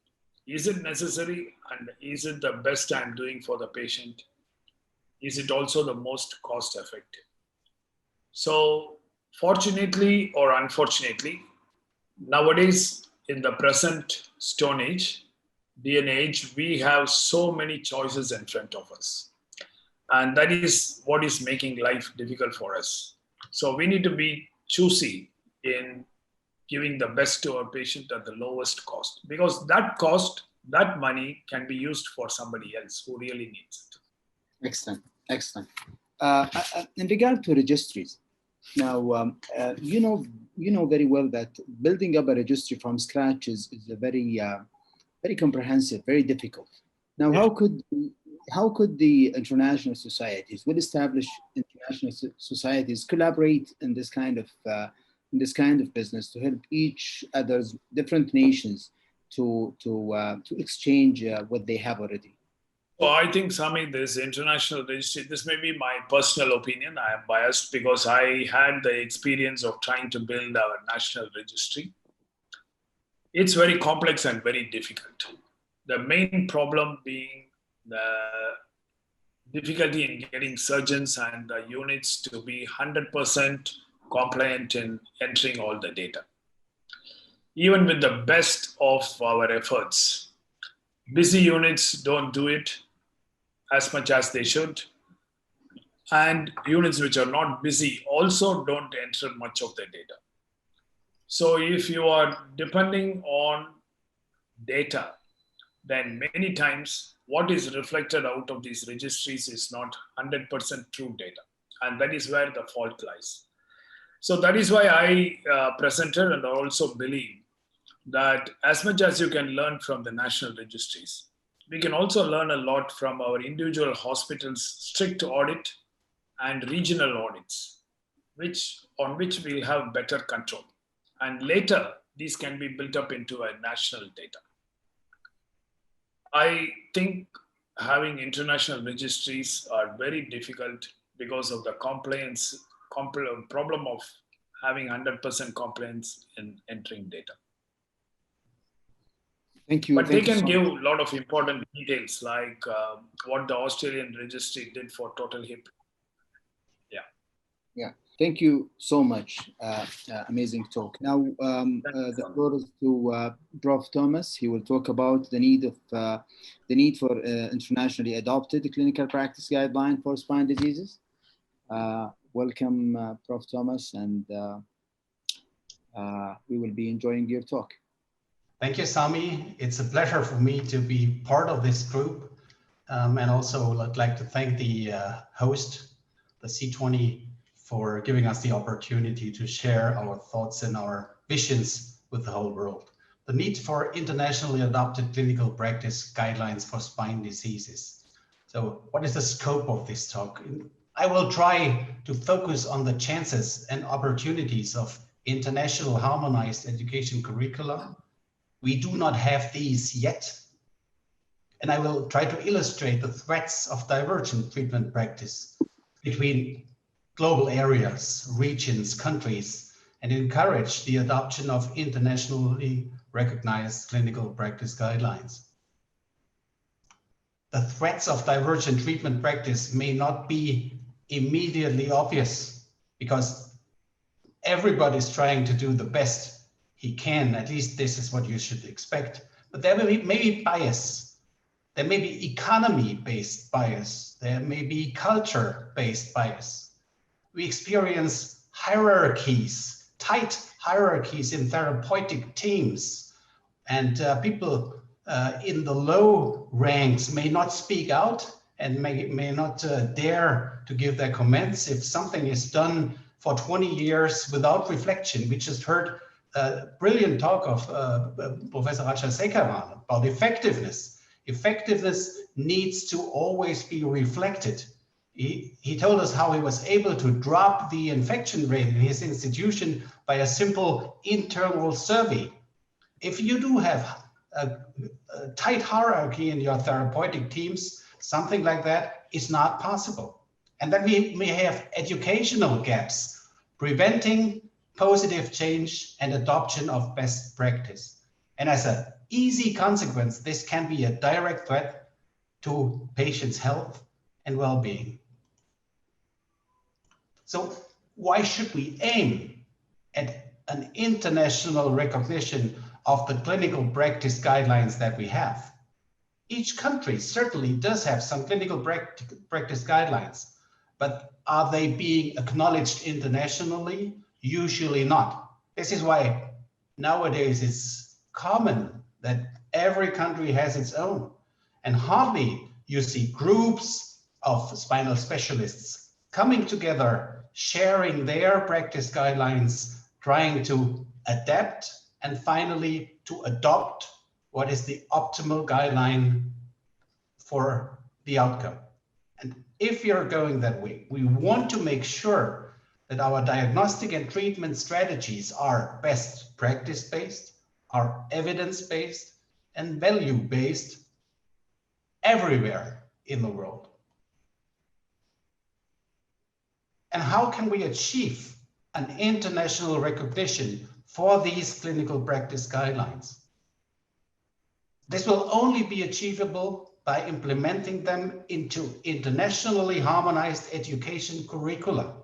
Is it necessary, and is it the best I'm doing for the patient? Is it also the most cost effective? So Fortunately or unfortunately, nowadays in the present Stone Age, day and age, we have so many choices in front of us. And that is what is making life difficult for us. So we need to be choosy in giving the best to our patient at the lowest cost, because that cost, that money can be used for somebody else who really needs it. Excellent, excellent. In regard to registries, now you know very well that building up a registry from scratch is a very comprehensive, very difficult. Now, how could the international societies, well-established international societies, collaborate in this kind of business to help each other's different nations to exchange what they have already? So I think, Sami, this international registry, this may be my personal opinion. I am biased because I had the experience of trying to build our national registry. It's very complex and very difficult. The main problem being the difficulty in getting surgeons and the units to be 100% compliant in entering all the data. Even with the best of our efforts, busy units don't do it as much as they should. And units which are not busy also don't enter much of the data. So if you are depending on data, then many times what is reflected out of these registries is not 100% true data. And that is where the fault lies. So that is why I presented, and I also believe that as much as you can learn from the national registries, we can also learn a lot from our individual hospitals' strict audit and regional audits, on which we'll have better control. And later, these can be built up into a national data. I think having international registries are very difficult because of the problem of having 100% compliance in entering data. Thank you. But they can give a lot of important details, like what the Australian registry did for total hip. Yeah. Thank you so much. Amazing talk. Now, the floor is to Prof. Thomas. He will talk about the need for internationally adopted clinical practice guideline for spine diseases. Welcome, Prof. Thomas, and we will be enjoying your talk. Thank you, Sami. It's a pleasure for me to be part of this group. And also I'd like to thank the host, the C20, for giving us the opportunity to share our thoughts and our visions with the whole world. The need for internationally adopted clinical practice guidelines for spine diseases. So what is the scope of this talk? I will try to focus on the chances and opportunities of international harmonized education curricula. We do not have these yet. And I will try to illustrate the threats of divergent treatment practice between global areas, regions, countries, and encourage the adoption of internationally recognized clinical practice guidelines. The threats of divergent treatment practice may not be immediately obvious because everybody's trying to do the best he can. At least this is what you should expect. But there may be bias. There may be economy-based bias. There may be culture-based bias. We experience hierarchies, tight hierarchies in therapeutic teams, and people in the low ranks may not speak out and may not dare to give their comments if something is done for 20 years without reflection. We just heard a brilliant talk of Professor Rajasekaran about effectiveness. Effectiveness needs to always be reflected. He told us how he was able to drop the infection rate in his institution by a simple internal survey. If you do have a tight hierarchy in your therapeutic teams, something like that is not possible. And then we may have educational gaps, preventing positive change and adoption of best practice. And as an easy consequence, this can be a direct threat to patients' health and well-being. So why should we aim at an international recognition of the clinical practice guidelines that we have? Each country certainly does have some clinical practice guidelines, but are they being acknowledged internationally? Usually not. This is why nowadays it's common that every country has its own, and hardly you see groups of spinal specialists coming together, sharing their practice guidelines, trying to adapt and finally to adopt what is the optimal guideline for the outcome. And if you're going that way, we want to make sure that our diagnostic and treatment strategies are best practice-based, are evidence-based, and value-based everywhere in the world. And how can we achieve an international recognition for these clinical practice guidelines? This will only be achievable by implementing them into internationally harmonized education curricula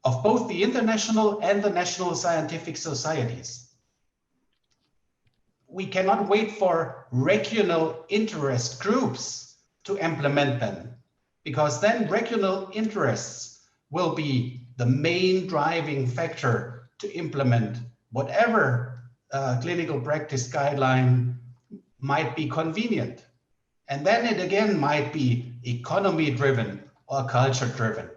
of both the international and the national scientific societies. We cannot wait for regional interest groups to implement them, because then regional interests will be the main driving factor to implement whatever clinical practice guideline might be convenient. And then it again might be economy driven or culture driven.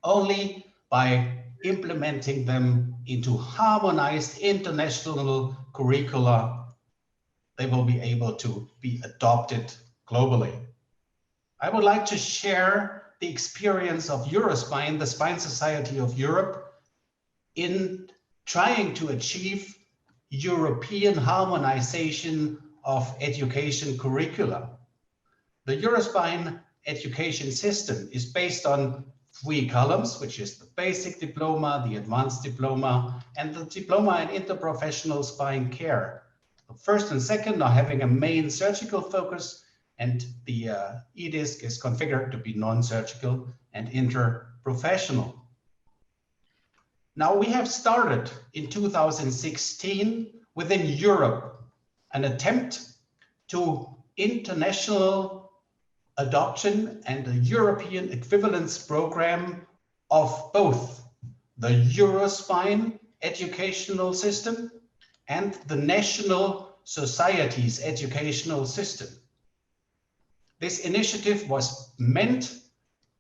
Only by implementing them into harmonized international curricula, they will be able to be adopted globally. I would like to share the experience of Eurospine, the Spine Society of Europe, in trying to achieve European harmonization of education curricula. The Eurospine education system is based on 3 columns, which is the basic diploma, the advanced diploma, and the diploma in interprofessional spine care. The first and second are having a main surgical focus, and the EDISC is configured to be non-surgical and interprofessional. Now we have started in 2016 within Europe an attempt to international adoption and a European equivalence program of both the Eurospine educational system and the national society's educational system. This initiative was meant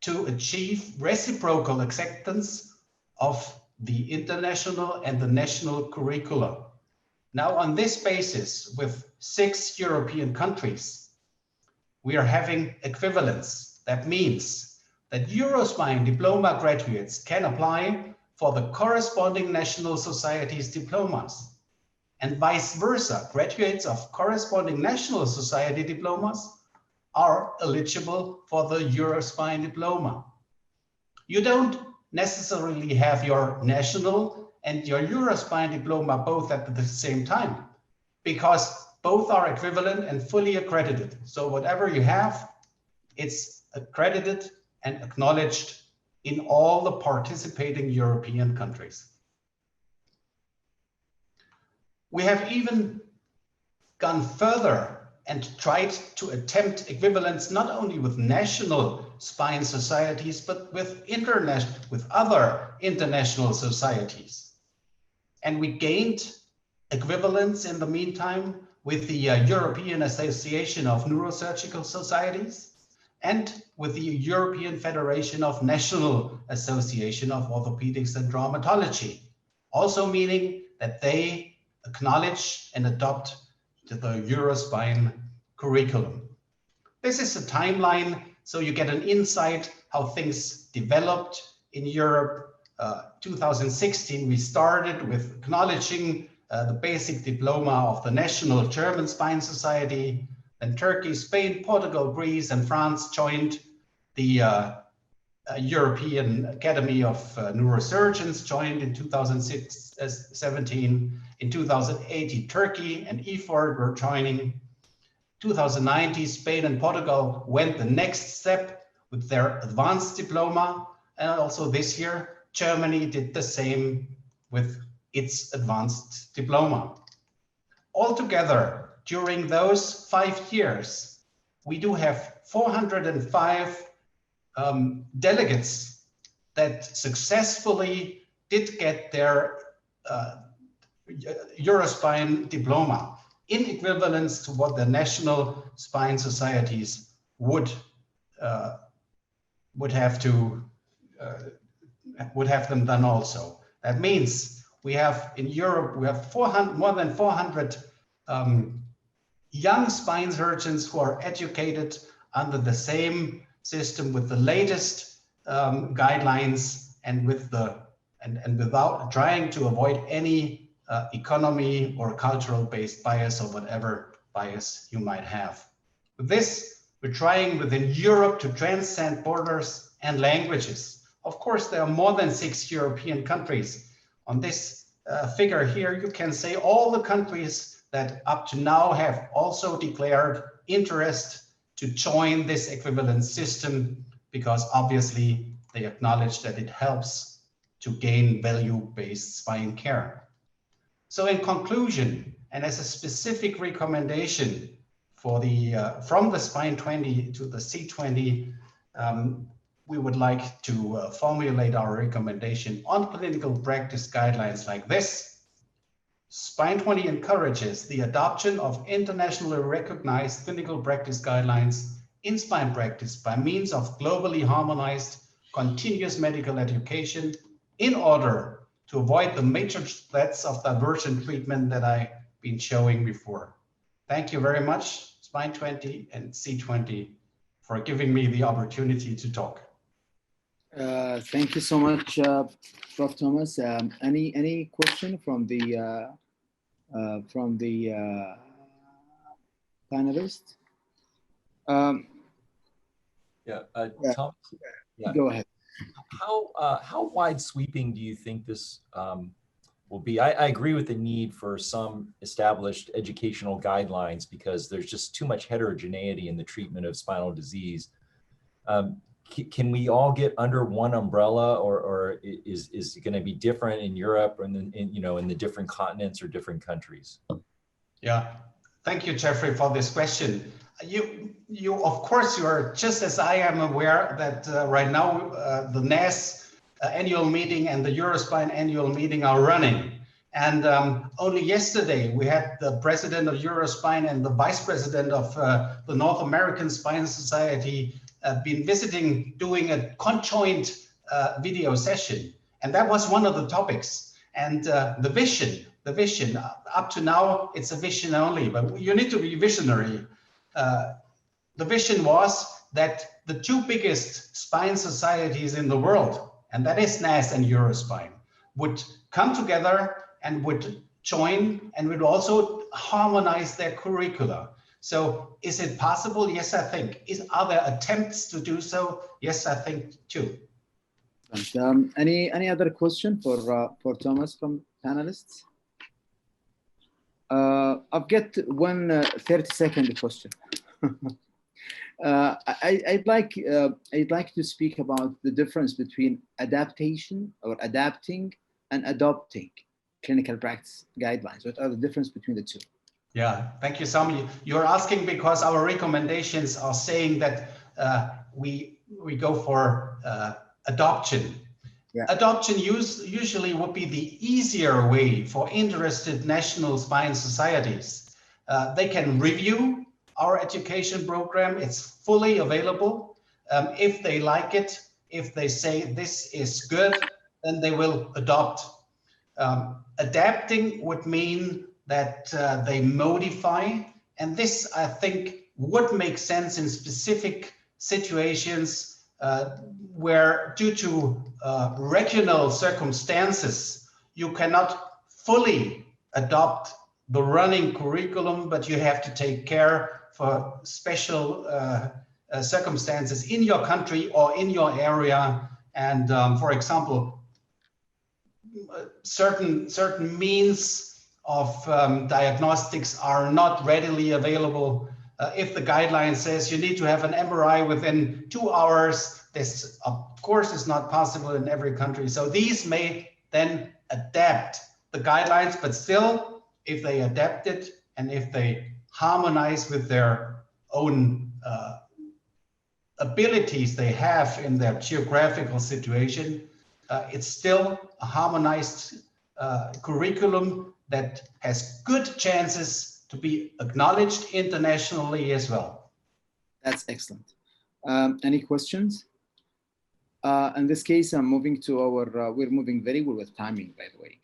to achieve reciprocal acceptance of the international and the national curricula. Now, on this basis, with 6 European countries, we are having equivalence. That means that Eurospine diploma graduates can apply for the corresponding national societies diplomas, and vice versa. Graduates of corresponding national society diplomas are eligible for the Eurospine diploma. You don't necessarily have your national and your Eurospine diploma both at the same time, because both are equivalent and fully accredited. So whatever you have, it's accredited and acknowledged in all the participating European countries. We have even gone further and tried to attempt equivalence not only with national spine societies, but with other international societies. And we gained equivalence in the meantime with the European Association of Neurosurgical Societies and with the European Federation of National Association of Orthopedics and Traumatology, also meaning that they acknowledge and adopt the Eurospine curriculum. This is a timeline, so you get an insight how things developed in Europe. 2016, we started with acknowledging the basic diploma of the National German Spine Society. Then Turkey, Spain, Portugal, Greece, and France joined the European Academy of Neurosurgeons, joined in 2017. In 2018, Turkey and EFORD were joining. 2019, Spain and Portugal went the next step with their advanced diploma. And also this year, Germany did the same with its advanced diploma. Altogether, during those 5 years, we do have 405 delegates that successfully did get their Eurospine diploma in equivalence to what the national spine societies would have them done also. That means we have in Europe, we have more than 400 young spine surgeons who are educated under the same system with the latest guidelines and without trying to avoid any economy or cultural based bias or whatever bias you might have. With this, we're trying within Europe to transcend borders and languages. Of course, there are more than 6 European countries. On this figure here, you can say all the countries that up to now have also declared interest to join this equivalence system, because obviously they acknowledge that it helps to gain value-based spine care. So in conclusion, and as a specific recommendation for from the Spine 20 to the C20, we would like to formulate our recommendation on clinical practice guidelines like this. Spine 20 encourages the adoption of internationally recognized clinical practice guidelines in spine practice by means of globally harmonized continuous medical education in order to avoid the major threats of divergent treatment that I've been showing before. Thank you very much, Spine 20 and C20, for giving me the opportunity to talk. Thank you so much, Prof. Thomas. Any question from the panelists? Tom, Go ahead. How wide sweeping do you think this will be? I agree with the need for some established educational guidelines because there's just too much heterogeneity in the treatment of spinal disease. Can we all get under one umbrella, or is it going to be different in Europe and in the different continents or different countries? Yeah, thank you, Jeffrey, for this question. You of course, you are just as I am aware that right now the NAS annual meeting and the Eurospine annual meeting are running. And only yesterday we had the president of Eurospine and the vice president of the North American Spine Society been visiting, doing a conjoint video session. And that was one of the topics. And the vision, up to now, it's a vision only, but you need to be visionary. The vision was that the two biggest spine societies in the world, and that is NAS and Eurospine, would come together and would join and would also harmonize their curricula. So is it possible? Yes, I think. Are there attempts to do so? Yes, I think too. Any other question for Thomas from panelists? I've got one 30-second question. I'd like to speak about the difference between adaptation or adapting and adopting clinical practice guidelines. What are the difference between the two? Yeah, thank you, Sami. You're asking because our recommendations are saying that we go for adoption. Yeah. Adoption usually would be the easier way for interested national spine societies. They can review our education program. It's fully available. If they like it, if they say this is good, then they will adopt. Adapting would mean that they modify, and this I think would make sense in specific situations where due to regional circumstances, you cannot fully adopt the running curriculum, but you have to take care for special circumstances in your country or in your area. And for example, certain means of diagnostics are not readily available. If the guideline says you need to have an MRI within 2 hours, this, of course, is not possible in every country. So these may then adapt the guidelines, but still, if they adapt it and if they harmonize with their own abilities they have in their geographical situation, it's still a harmonized curriculum that has good chances to be acknowledged internationally as well. That's excellent. Any questions? In this case, I'm moving to our, we're moving very well with timing, by the way.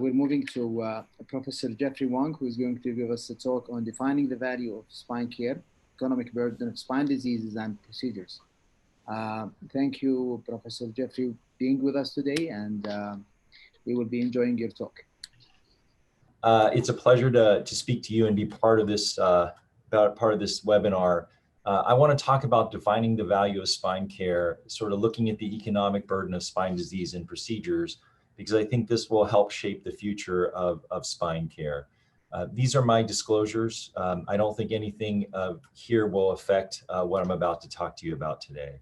We're moving to Professor Jeffrey Wang, who is going to give us a talk on defining the value of spine care, economic burden of spine diseases and procedures. Thank you, Professor Jeffrey, being with us today, and we will be enjoying your talk. It's a pleasure to speak to you and be part of this webinar. I want to talk about defining the value of spine care, sort of looking at the economic burden of spine disease and procedures, because I think this will help shape the future of spine care. These are my disclosures. I don't think anything here will affect what I'm about to talk to you about today.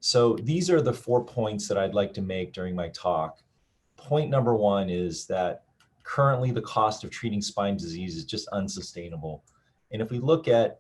So these are the 4 points that I'd like to make during my talk. Point number 1 is that currently the cost of treating spine disease is just unsustainable. And if we look at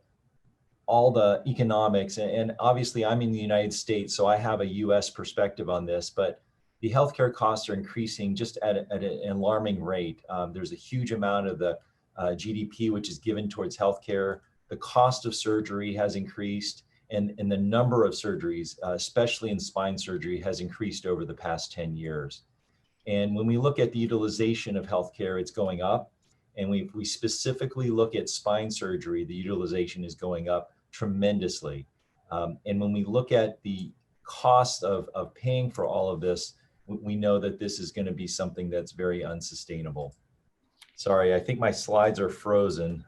all the economics, and obviously I'm in the United States, so I have a US perspective on this, but the healthcare costs are increasing just at an alarming rate. There's a huge amount of the GDP which is given towards healthcare. The cost of surgery has increased, and the number of surgeries, especially in spine surgery, has increased over the past 10 years. And when we look at the utilization of healthcare, it's going up. And we specifically look at spine surgery, the utilization is going up tremendously. And when we look at the cost of paying for all of this, we know that this is going to be something that's very unsustainable. Sorry, I think my slides are frozen.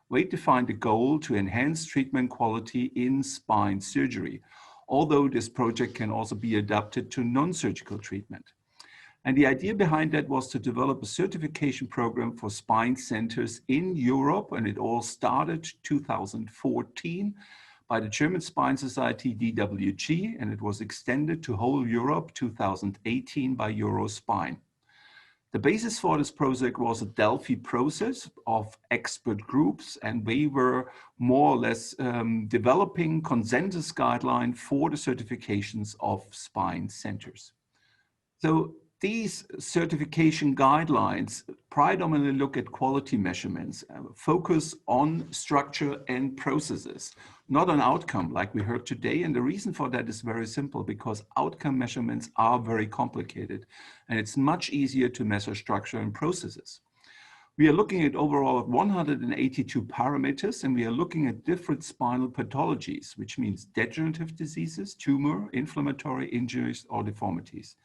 We defined a goal to enhance treatment quality in spine surgery, although this project can also be adapted to non-surgical treatment. And the idea behind that was to develop a certification program for spine centers in Europe, and it all started 2014 by the German Spine Society DWG, and it was extended to whole Europe 2018 by Eurospine. The basis for this project was a Delphi process of expert groups, and they were more or less developing consensus guideline for the certifications of spine centers. So these certification guidelines predominantly look at quality measurements, focus on structure and processes, not on outcome like we heard today. And the reason for that is very simple, because outcome measurements are very complicated and it's much easier to measure structure and processes. We are looking at overall 182 parameters, and we are looking at different spinal pathologies, which means degenerative diseases, tumor, inflammatory injuries, or deformities.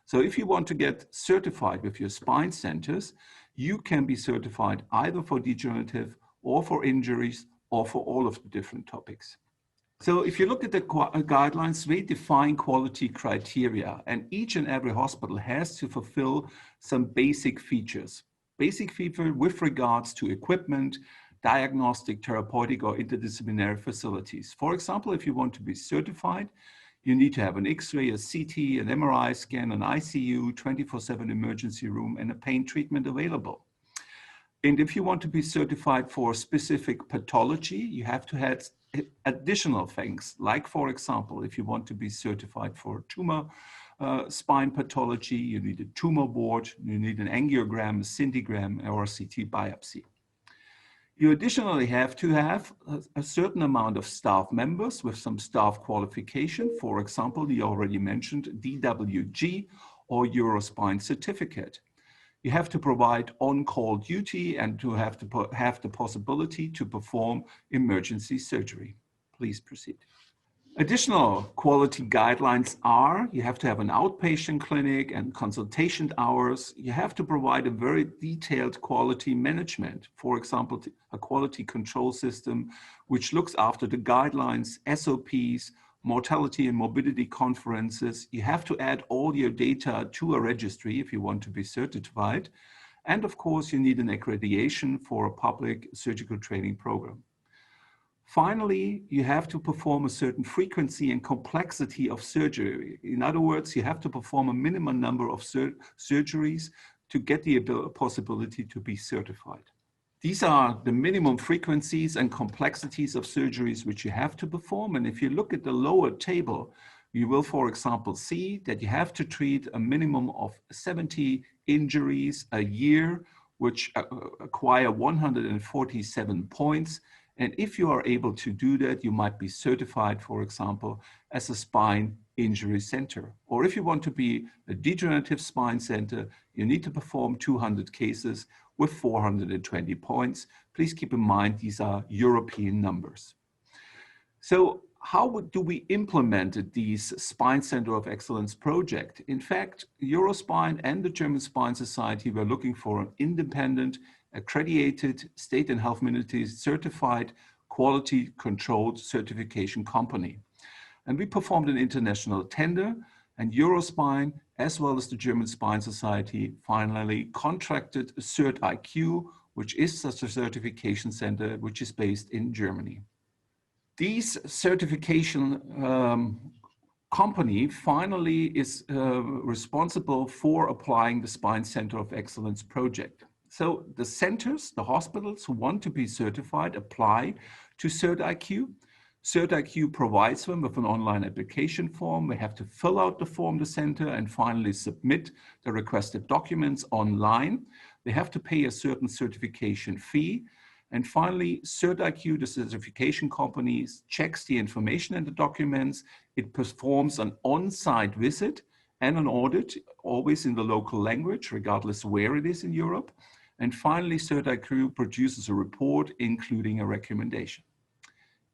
So if you want to get certified with your spine centers, you can be certified either for degenerative or for injuries or for all of the different topics. So if you look at the guidelines, they define quality criteria, and each and every hospital has to fulfill some basic features. Basic features with regards to equipment, diagnostic, therapeutic, or interdisciplinary facilities. For example, if you want to be certified, you need to have an X-ray, a CT, an MRI scan, an ICU, 24/7 emergency room, and a pain treatment available. And if you want to be certified for specific pathology, you have to have additional things, like, for example, if you want to be certified for tumor spine pathology, you need a tumor board, you need an angiogram, a scintigram, or a CT biopsy. You additionally have to have a certain amount of staff members with some staff qualification. For example, the already mentioned DWG or Eurospine certificate. You have to provide on-call duty and to have the possibility to perform emergency surgery. Please proceed. Additional quality guidelines are, you have to have an outpatient clinic and consultation hours. You have to provide a very detailed quality management. For example, a quality control system, which looks after the guidelines, SOPs, mortality and morbidity conferences. You have to add all your data to a registry if you want to be certified. And of course, you need an accreditation for a public surgical training program. Finally, you have to perform a certain frequency and complexity of surgery. In other words, you have to perform a minimum number of surgeries to get the possibility to be certified. These are the minimum frequencies and complexities of surgeries which you have to perform. And if you look at the lower table, you will, for example, see that you have to treat a minimum of 70 injuries a year, which acquire 147 points. And if you are able to do that, you might be certified, for example, as a spine injury center. Or if you want to be a degenerative spine center, you need to perform 200 cases with 420 points. Please keep in mind, these are European numbers. So how do we implement these Spine Center of Excellence project? In fact, Eurospine and the German Spine Society were looking for an independent, accredited, state and health ministry certified, quality controlled certification company. And we performed an international tender, and Eurospine, as well as the German Spine Society, finally contracted CertIQ, which is such a certification center, which is based in Germany. These certification company finally is responsible for applying the Spine Center of Excellence project. So the centers, the hospitals who want to be certified apply to CertIQ. CertIQ provides them with an online application form. They have to fill out the form, the center, and finally submit the requested documents online. They have to pay a certain certification fee. And finally, CertIQ, the certification company, checks the information in the documents. It performs an on-site visit and an audit, always in the local language, regardless where it is in Europe. And finally, CertIQ produces a report, including a recommendation.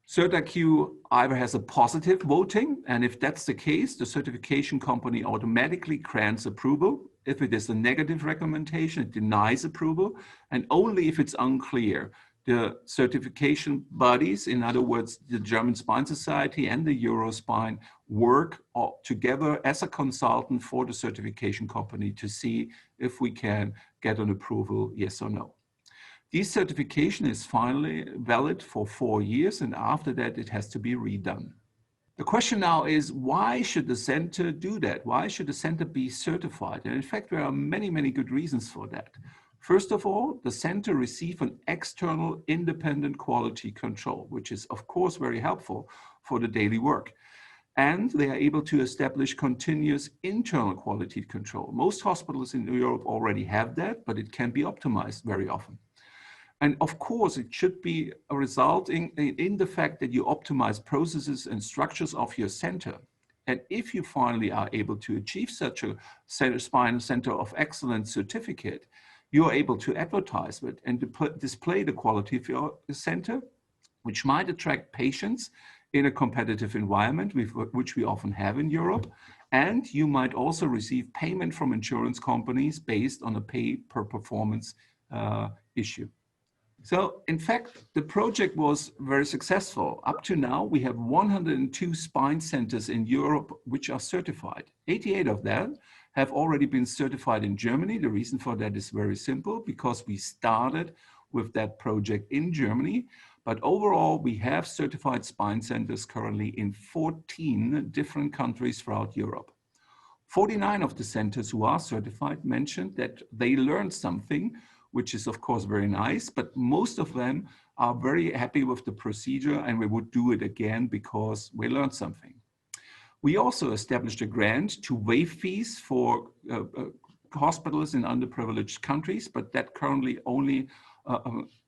CertIQ either has a positive voting, and if that's the case, the certification company automatically grants approval. If it is a negative recommendation, it denies approval, and only if it's unclear, the certification bodies, in other words, the German Spine Society and the Eurospine, work together as a consultant for the certification company to see if we can get an approval, yes or no. This certification is finally valid for 4 years, and after that, it has to be redone. The question now is, why should the center do that? Why should the center be certified? And in fact, there are many, many good reasons for that. First of all, the center receives an external independent quality control, which is, of course, very helpful for the daily work. And they are able to establish continuous internal quality control. Most hospitals in Europe already have that, but it can be optimized very often. And of course, it should be resulting in the fact that you optimize processes and structures of your center. And if you finally are able to achieve such a Spine Center of Excellence certificate, you are able to advertise it and to display the quality of your center, which might attract patients in a competitive environment, which we often have in Europe. And you might also receive payment from insurance companies based on a pay per performance issue. So in fact, the project was very successful. Up to now, we have 102 spine centers in Europe which are certified. 88 of them have already been certified in Germany. The reason for that is very simple, because we started with that project in Germany. But overall, we have certified spine centers currently in 14 different countries throughout Europe. 49 of the centers who are certified mentioned that they learned something, which is of course very nice, but most of them are very happy with the procedure and we would do it again because we learned something. We also established a grant to waive fees for hospitals in underprivileged countries, but that currently only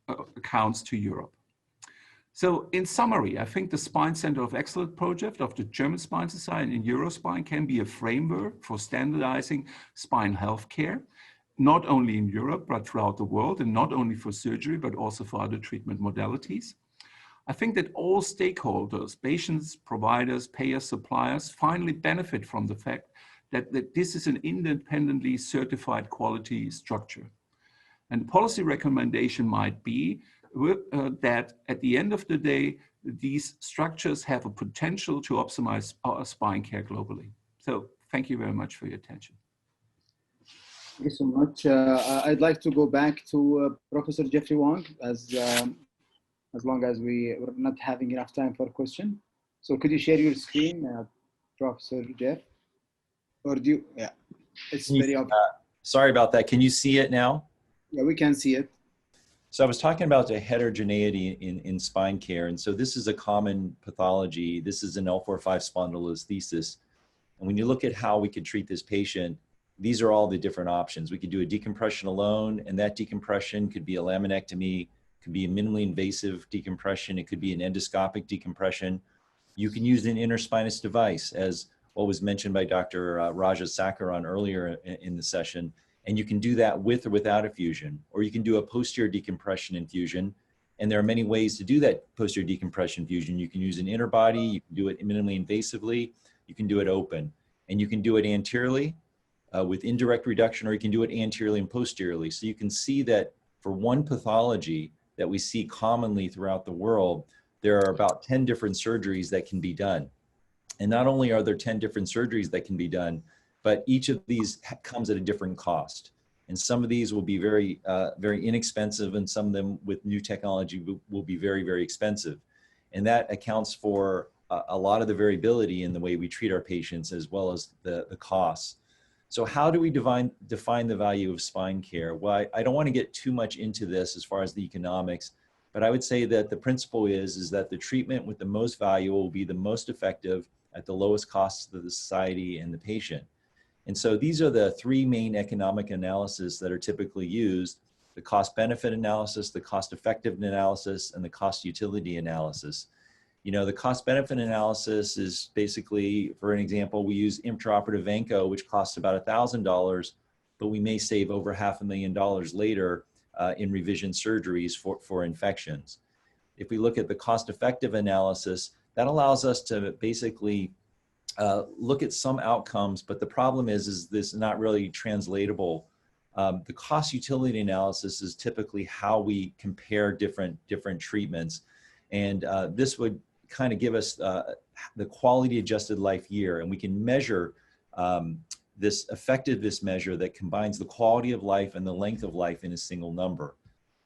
accounts to Europe. So in summary, I think the Spine Center of Excellence project of the German Spine Society and Eurospine can be a framework for standardizing spine healthcare, not only in Europe, but throughout the world, and not only for surgery, but also for other treatment modalities. I think that all stakeholders, patients, providers, payers, suppliers, finally benefit from the fact that this is an independently certified quality structure. And policy recommendation might be that at the end of the day, these structures have a potential to optimize our spine care globally. So thank you very much for your attention. Thank you so much. I'd like to go back to Professor Jeffrey Wang, as as long as we're not having enough time for question. So could you share your screen, Professor Jeff? Or do you, yeah, it's very obvious. Sorry about that. Can you see it now? Yeah, we can see it. So I was talking about the heterogeneity in spine care. And so this is a common pathology. This is an L4-5 spondylolisthesis. And when you look at how we could treat this patient, these are all the different options. We could do a decompression alone, and that decompression could be a laminectomy, could be a minimally invasive decompression. It could be an endoscopic decompression. You can use an interspinous device, as what was mentioned by Dr. Raja Sakaran earlier in the session. And you can do that with or without a fusion, or you can do a posterior decompression infusion. And there are many ways to do that posterior decompression fusion. You can use an interbody, you can do it minimally invasively, you can do it open, and you can do it anteriorly with indirect reduction, or you can do it anteriorly and posteriorly. So you can see that for one pathology that we see commonly throughout the world, there are about 10 different surgeries that can be done. And not only are there 10 different surgeries that can be done, but each of these comes at a different cost. And some of these will be very, very inexpensive, and some of them with new technology will be very, very expensive. And that accounts for a lot of the variability in the way we treat our patients, as well as the costs. So how do we define the value of spine care? Well, I don't want to get too much into this as far as the economics, but I would say that the principle is that the treatment with the most value will be the most effective at the lowest cost to the society and the patient. And so these are the three main economic analyses that are typically used: the cost-benefit analysis, the cost-effective analysis, and the cost-utility analysis. You know, the cost-benefit analysis is basically, for an example, we use intraoperative Vanco, which costs about $1,000, but we may save over $500,000 later in revision surgeries for infections. If we look at the cost-effective analysis, that allows us to basically look at some outcomes, but the problem is this is not really translatable. The cost-utility analysis is typically how we compare different treatments, and this would kind of give us the quality adjusted life year, and we can measure this effectiveness measure that combines the quality of life and the length of life in a single number.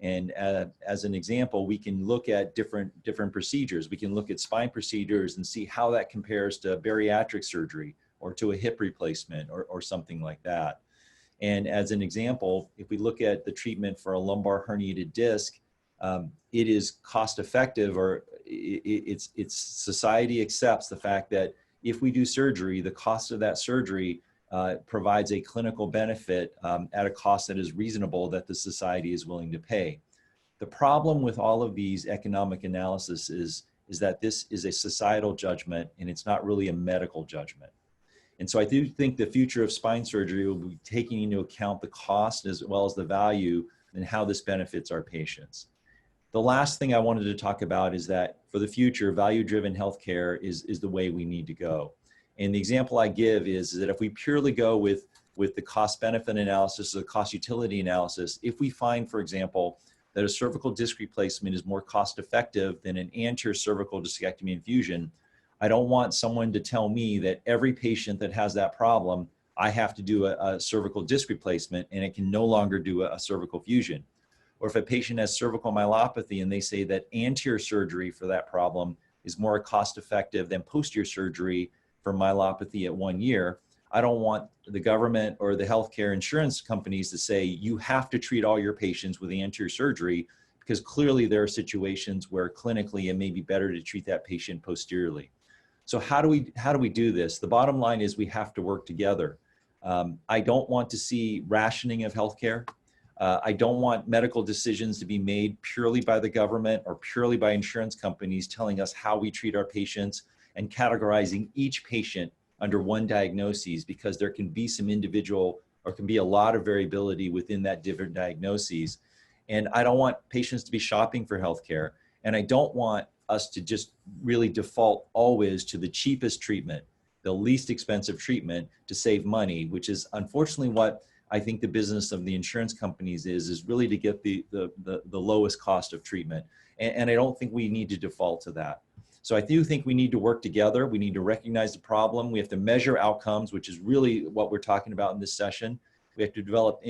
And as an example, we can look at different procedures. We can look at spine procedures and see how that compares to bariatric surgery or to a hip replacement or something like that. And as an example, if we look at the treatment for a lumbar herniated disc, it is cost effective, or it's society accepts the fact that if we do surgery, the cost of that surgery provides a clinical benefit at a cost that is reasonable, that the society is willing to pay. The problem with all of these economic analysis is that this is a societal judgment, and it's not really a medical judgment. And so I do think the future of spine surgery will be taking into account the cost as well as the value and how this benefits our patients. The last thing I wanted to talk about is that for the future, value-driven healthcare is the way we need to go. And the example I give is that if we purely go with the cost-benefit analysis or the cost-utility analysis, if we find, for example, that a cervical disc replacement is more cost-effective than an anterior cervical discectomy infusion, I don't want someone to tell me that every patient that has that problem, I have to do a cervical disc replacement and it can no longer do a cervical fusion. Or if a patient has cervical myelopathy and they say that anterior surgery for that problem is more cost-effective than posterior surgery for myelopathy at 1 year, I don't want the government or the healthcare insurance companies to say, you have to treat all your patients with anterior surgery, because clearly there are situations where clinically it may be better to treat that patient posteriorly. So how do we do this? The bottom line is we have to work together. I don't want to see rationing of healthcare. I don't want medical decisions to be made purely by the government or purely by insurance companies telling us how we treat our patients and categorizing each patient under one diagnosis, because there can be some individual or can be a lot of variability within that different diagnoses. And I don't want patients to be shopping for healthcare. And I don't want us to just really default always to the cheapest treatment, the least expensive treatment to save money, which is unfortunately what I think the business of the insurance companies is really to get the lowest cost of treatment. And I don't think we need to default to that. So I do think we need to work together. We need to recognize the problem. We have to measure outcomes, which is really what we're talking about in this session. We have to develop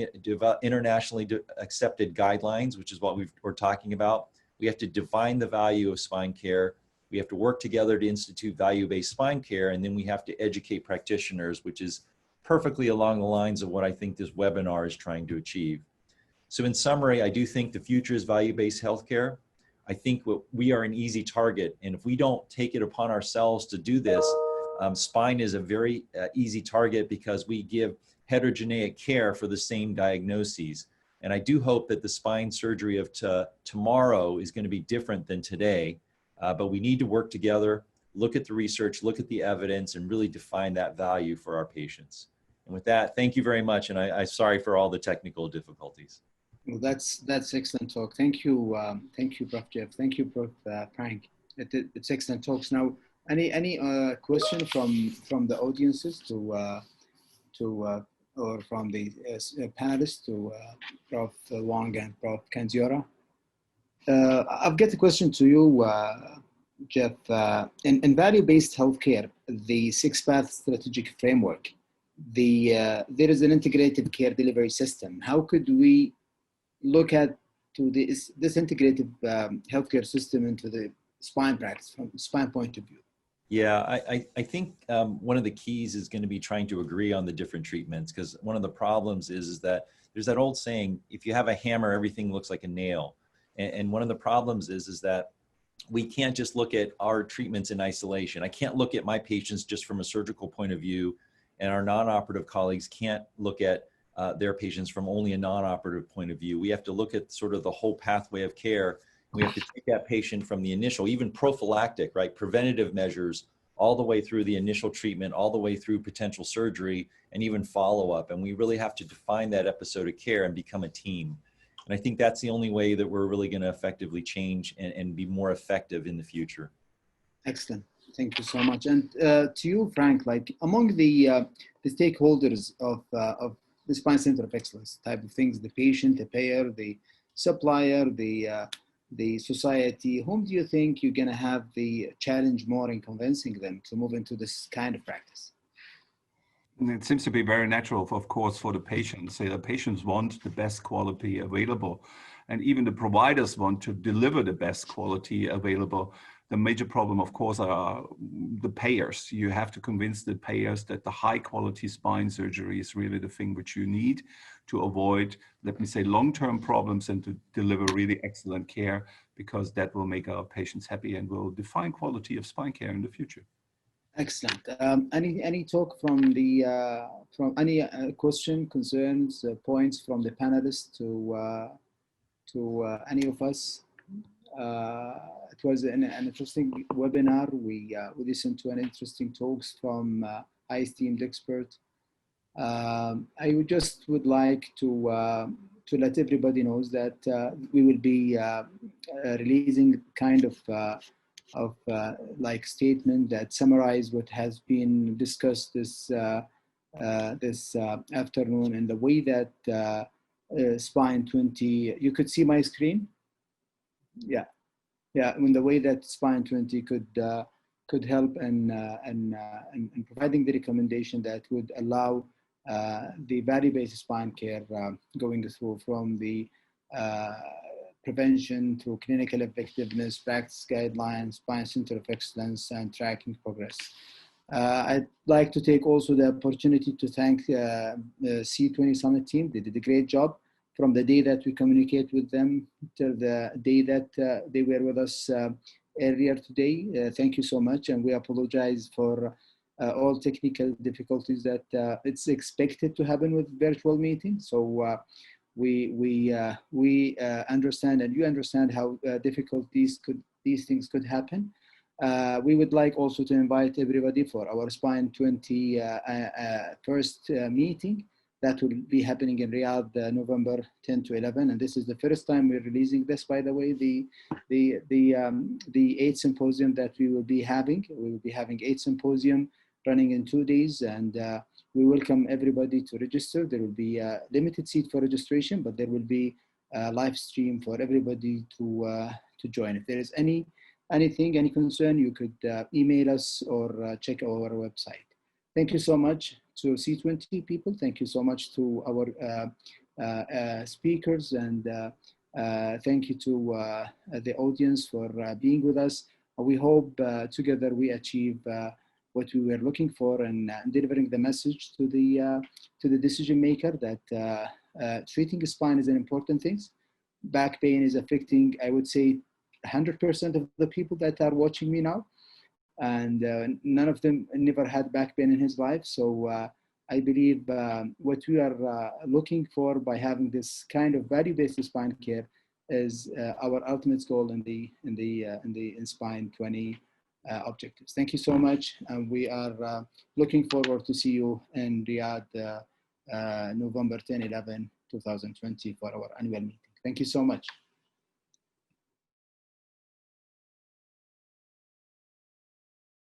internationally accepted guidelines, which is what we're talking about. We have to define the value of spine care. We have to work together to institute value-based spine care, and then we have to educate practitioners, which is perfectly along the lines of what I think this webinar is trying to achieve. So in summary, I do think the future is value-based healthcare. I think we are an easy target, and if we don't take it upon ourselves to do this, spine is a very easy target because we give heterogeneous care for the same diagnoses. And I do hope that the spine surgery of tomorrow is going to be different than today, but we need to work together, look at the research, look at the evidence, and really define that value for our patients. And with that, thank you very much, and I'm sorry for all the technical difficulties. Well, that's excellent talk. Thank you, Prof. Jeff. Thank you, Prof. Frank. It's excellent talks. Now, any question from the audiences or from the panelists to Prof. Wang and Prof. Kanziora? I've got a question to you, Jeff. In value-based healthcare, the 6-path strategic framework, there is an integrated care delivery system. How could we look at this integrated healthcare system into the spine practice from the spine point of view? Yeah, I think one of the keys is going to be trying to agree on the different treatments, because one of the problems is that there's that old saying, if you have a hammer, everything looks like a nail. And one of the problems is that we can't just look at our treatments in isolation. I can't look at my patients just from a surgical point of view, and our non-operative colleagues can't look at their patients from only a non-operative point of view. We have to look at sort of the whole pathway of care. We have to take that patient from the initial, even prophylactic, right, preventative measures, all the way through the initial treatment, all the way through potential surgery, and even follow-up. And we really have to define that episode of care and become a team. And I think that's the only way that we're really going to effectively change and be more effective in the future. Excellent. Thank you so much. And to you, Frank, like among the stakeholders of the Spine Center of Excellence type of things, the patient, the payer, the supplier, the society, whom do you think you're going to have the challenge more in convincing them to move into this kind of practice? It seems to be very natural, of course, for the patients. The patients want the best quality available, and even the providers want to deliver the best quality available. The major problem, of course, are the payers. You have to convince the payers that the high quality spine surgery is really the thing which you need to avoid, let me say, long-term problems and to deliver really excellent care, because that will make our patients happy and will define quality of spine care in the future. Excellent. Any talk from the from any question, concerns, points from the panelists to any of us? It was an interesting webinar. We listened to an interesting talks from high esteemed expert. I would like to let everybody knows that we will be releasing kind of like statement that summarize what has been discussed this afternoon, in the way that Spine 20, you could see my screen? Yeah, in the way that Spine 20 could help in providing the recommendation that would allow the value-based spine care going through from the prevention to clinical effectiveness, practice guidelines, Spine Center of Excellence, and tracking progress. I'd like to take also the opportunity to thank the C20 Summit team. They did a great job from the day that we communicate with them till the day that they were with us earlier today. Thank you so much, and we apologize for all technical difficulties that it's expected to happen with virtual meetings. So we understand, and you understand how difficult these things could happen. We would like also to invite everybody for our Spine 20 first meeting that will be happening in Riyadh, November 10 to 11. And this is the first time we're releasing this, by the way, the 8th symposium that we will be having. We will be having 8 symposium running in 2 days, and we welcome everybody to register. There will be a limited seat for registration, but there will be a live stream for everybody to join. If there is anything, any concern, you could email us or check our website. Thank you so much to C20 people. Thank you so much to our speakers, and Thank you to the audience for being with us. We hope together we achieve what we were looking for and delivering the message to the decision maker that treating spine is an important thing. Back pain is affecting, I would say, 100% of the people that are watching me now, and none of them never had back pain in his life. So I believe what we are looking for by having this kind of value-based spine care is our ultimate goal in Spine 20 objectives. Thank you so much, and we are looking forward to see you in Riyadh, November 10, 11, 2020 for our annual meeting. Thank you so much.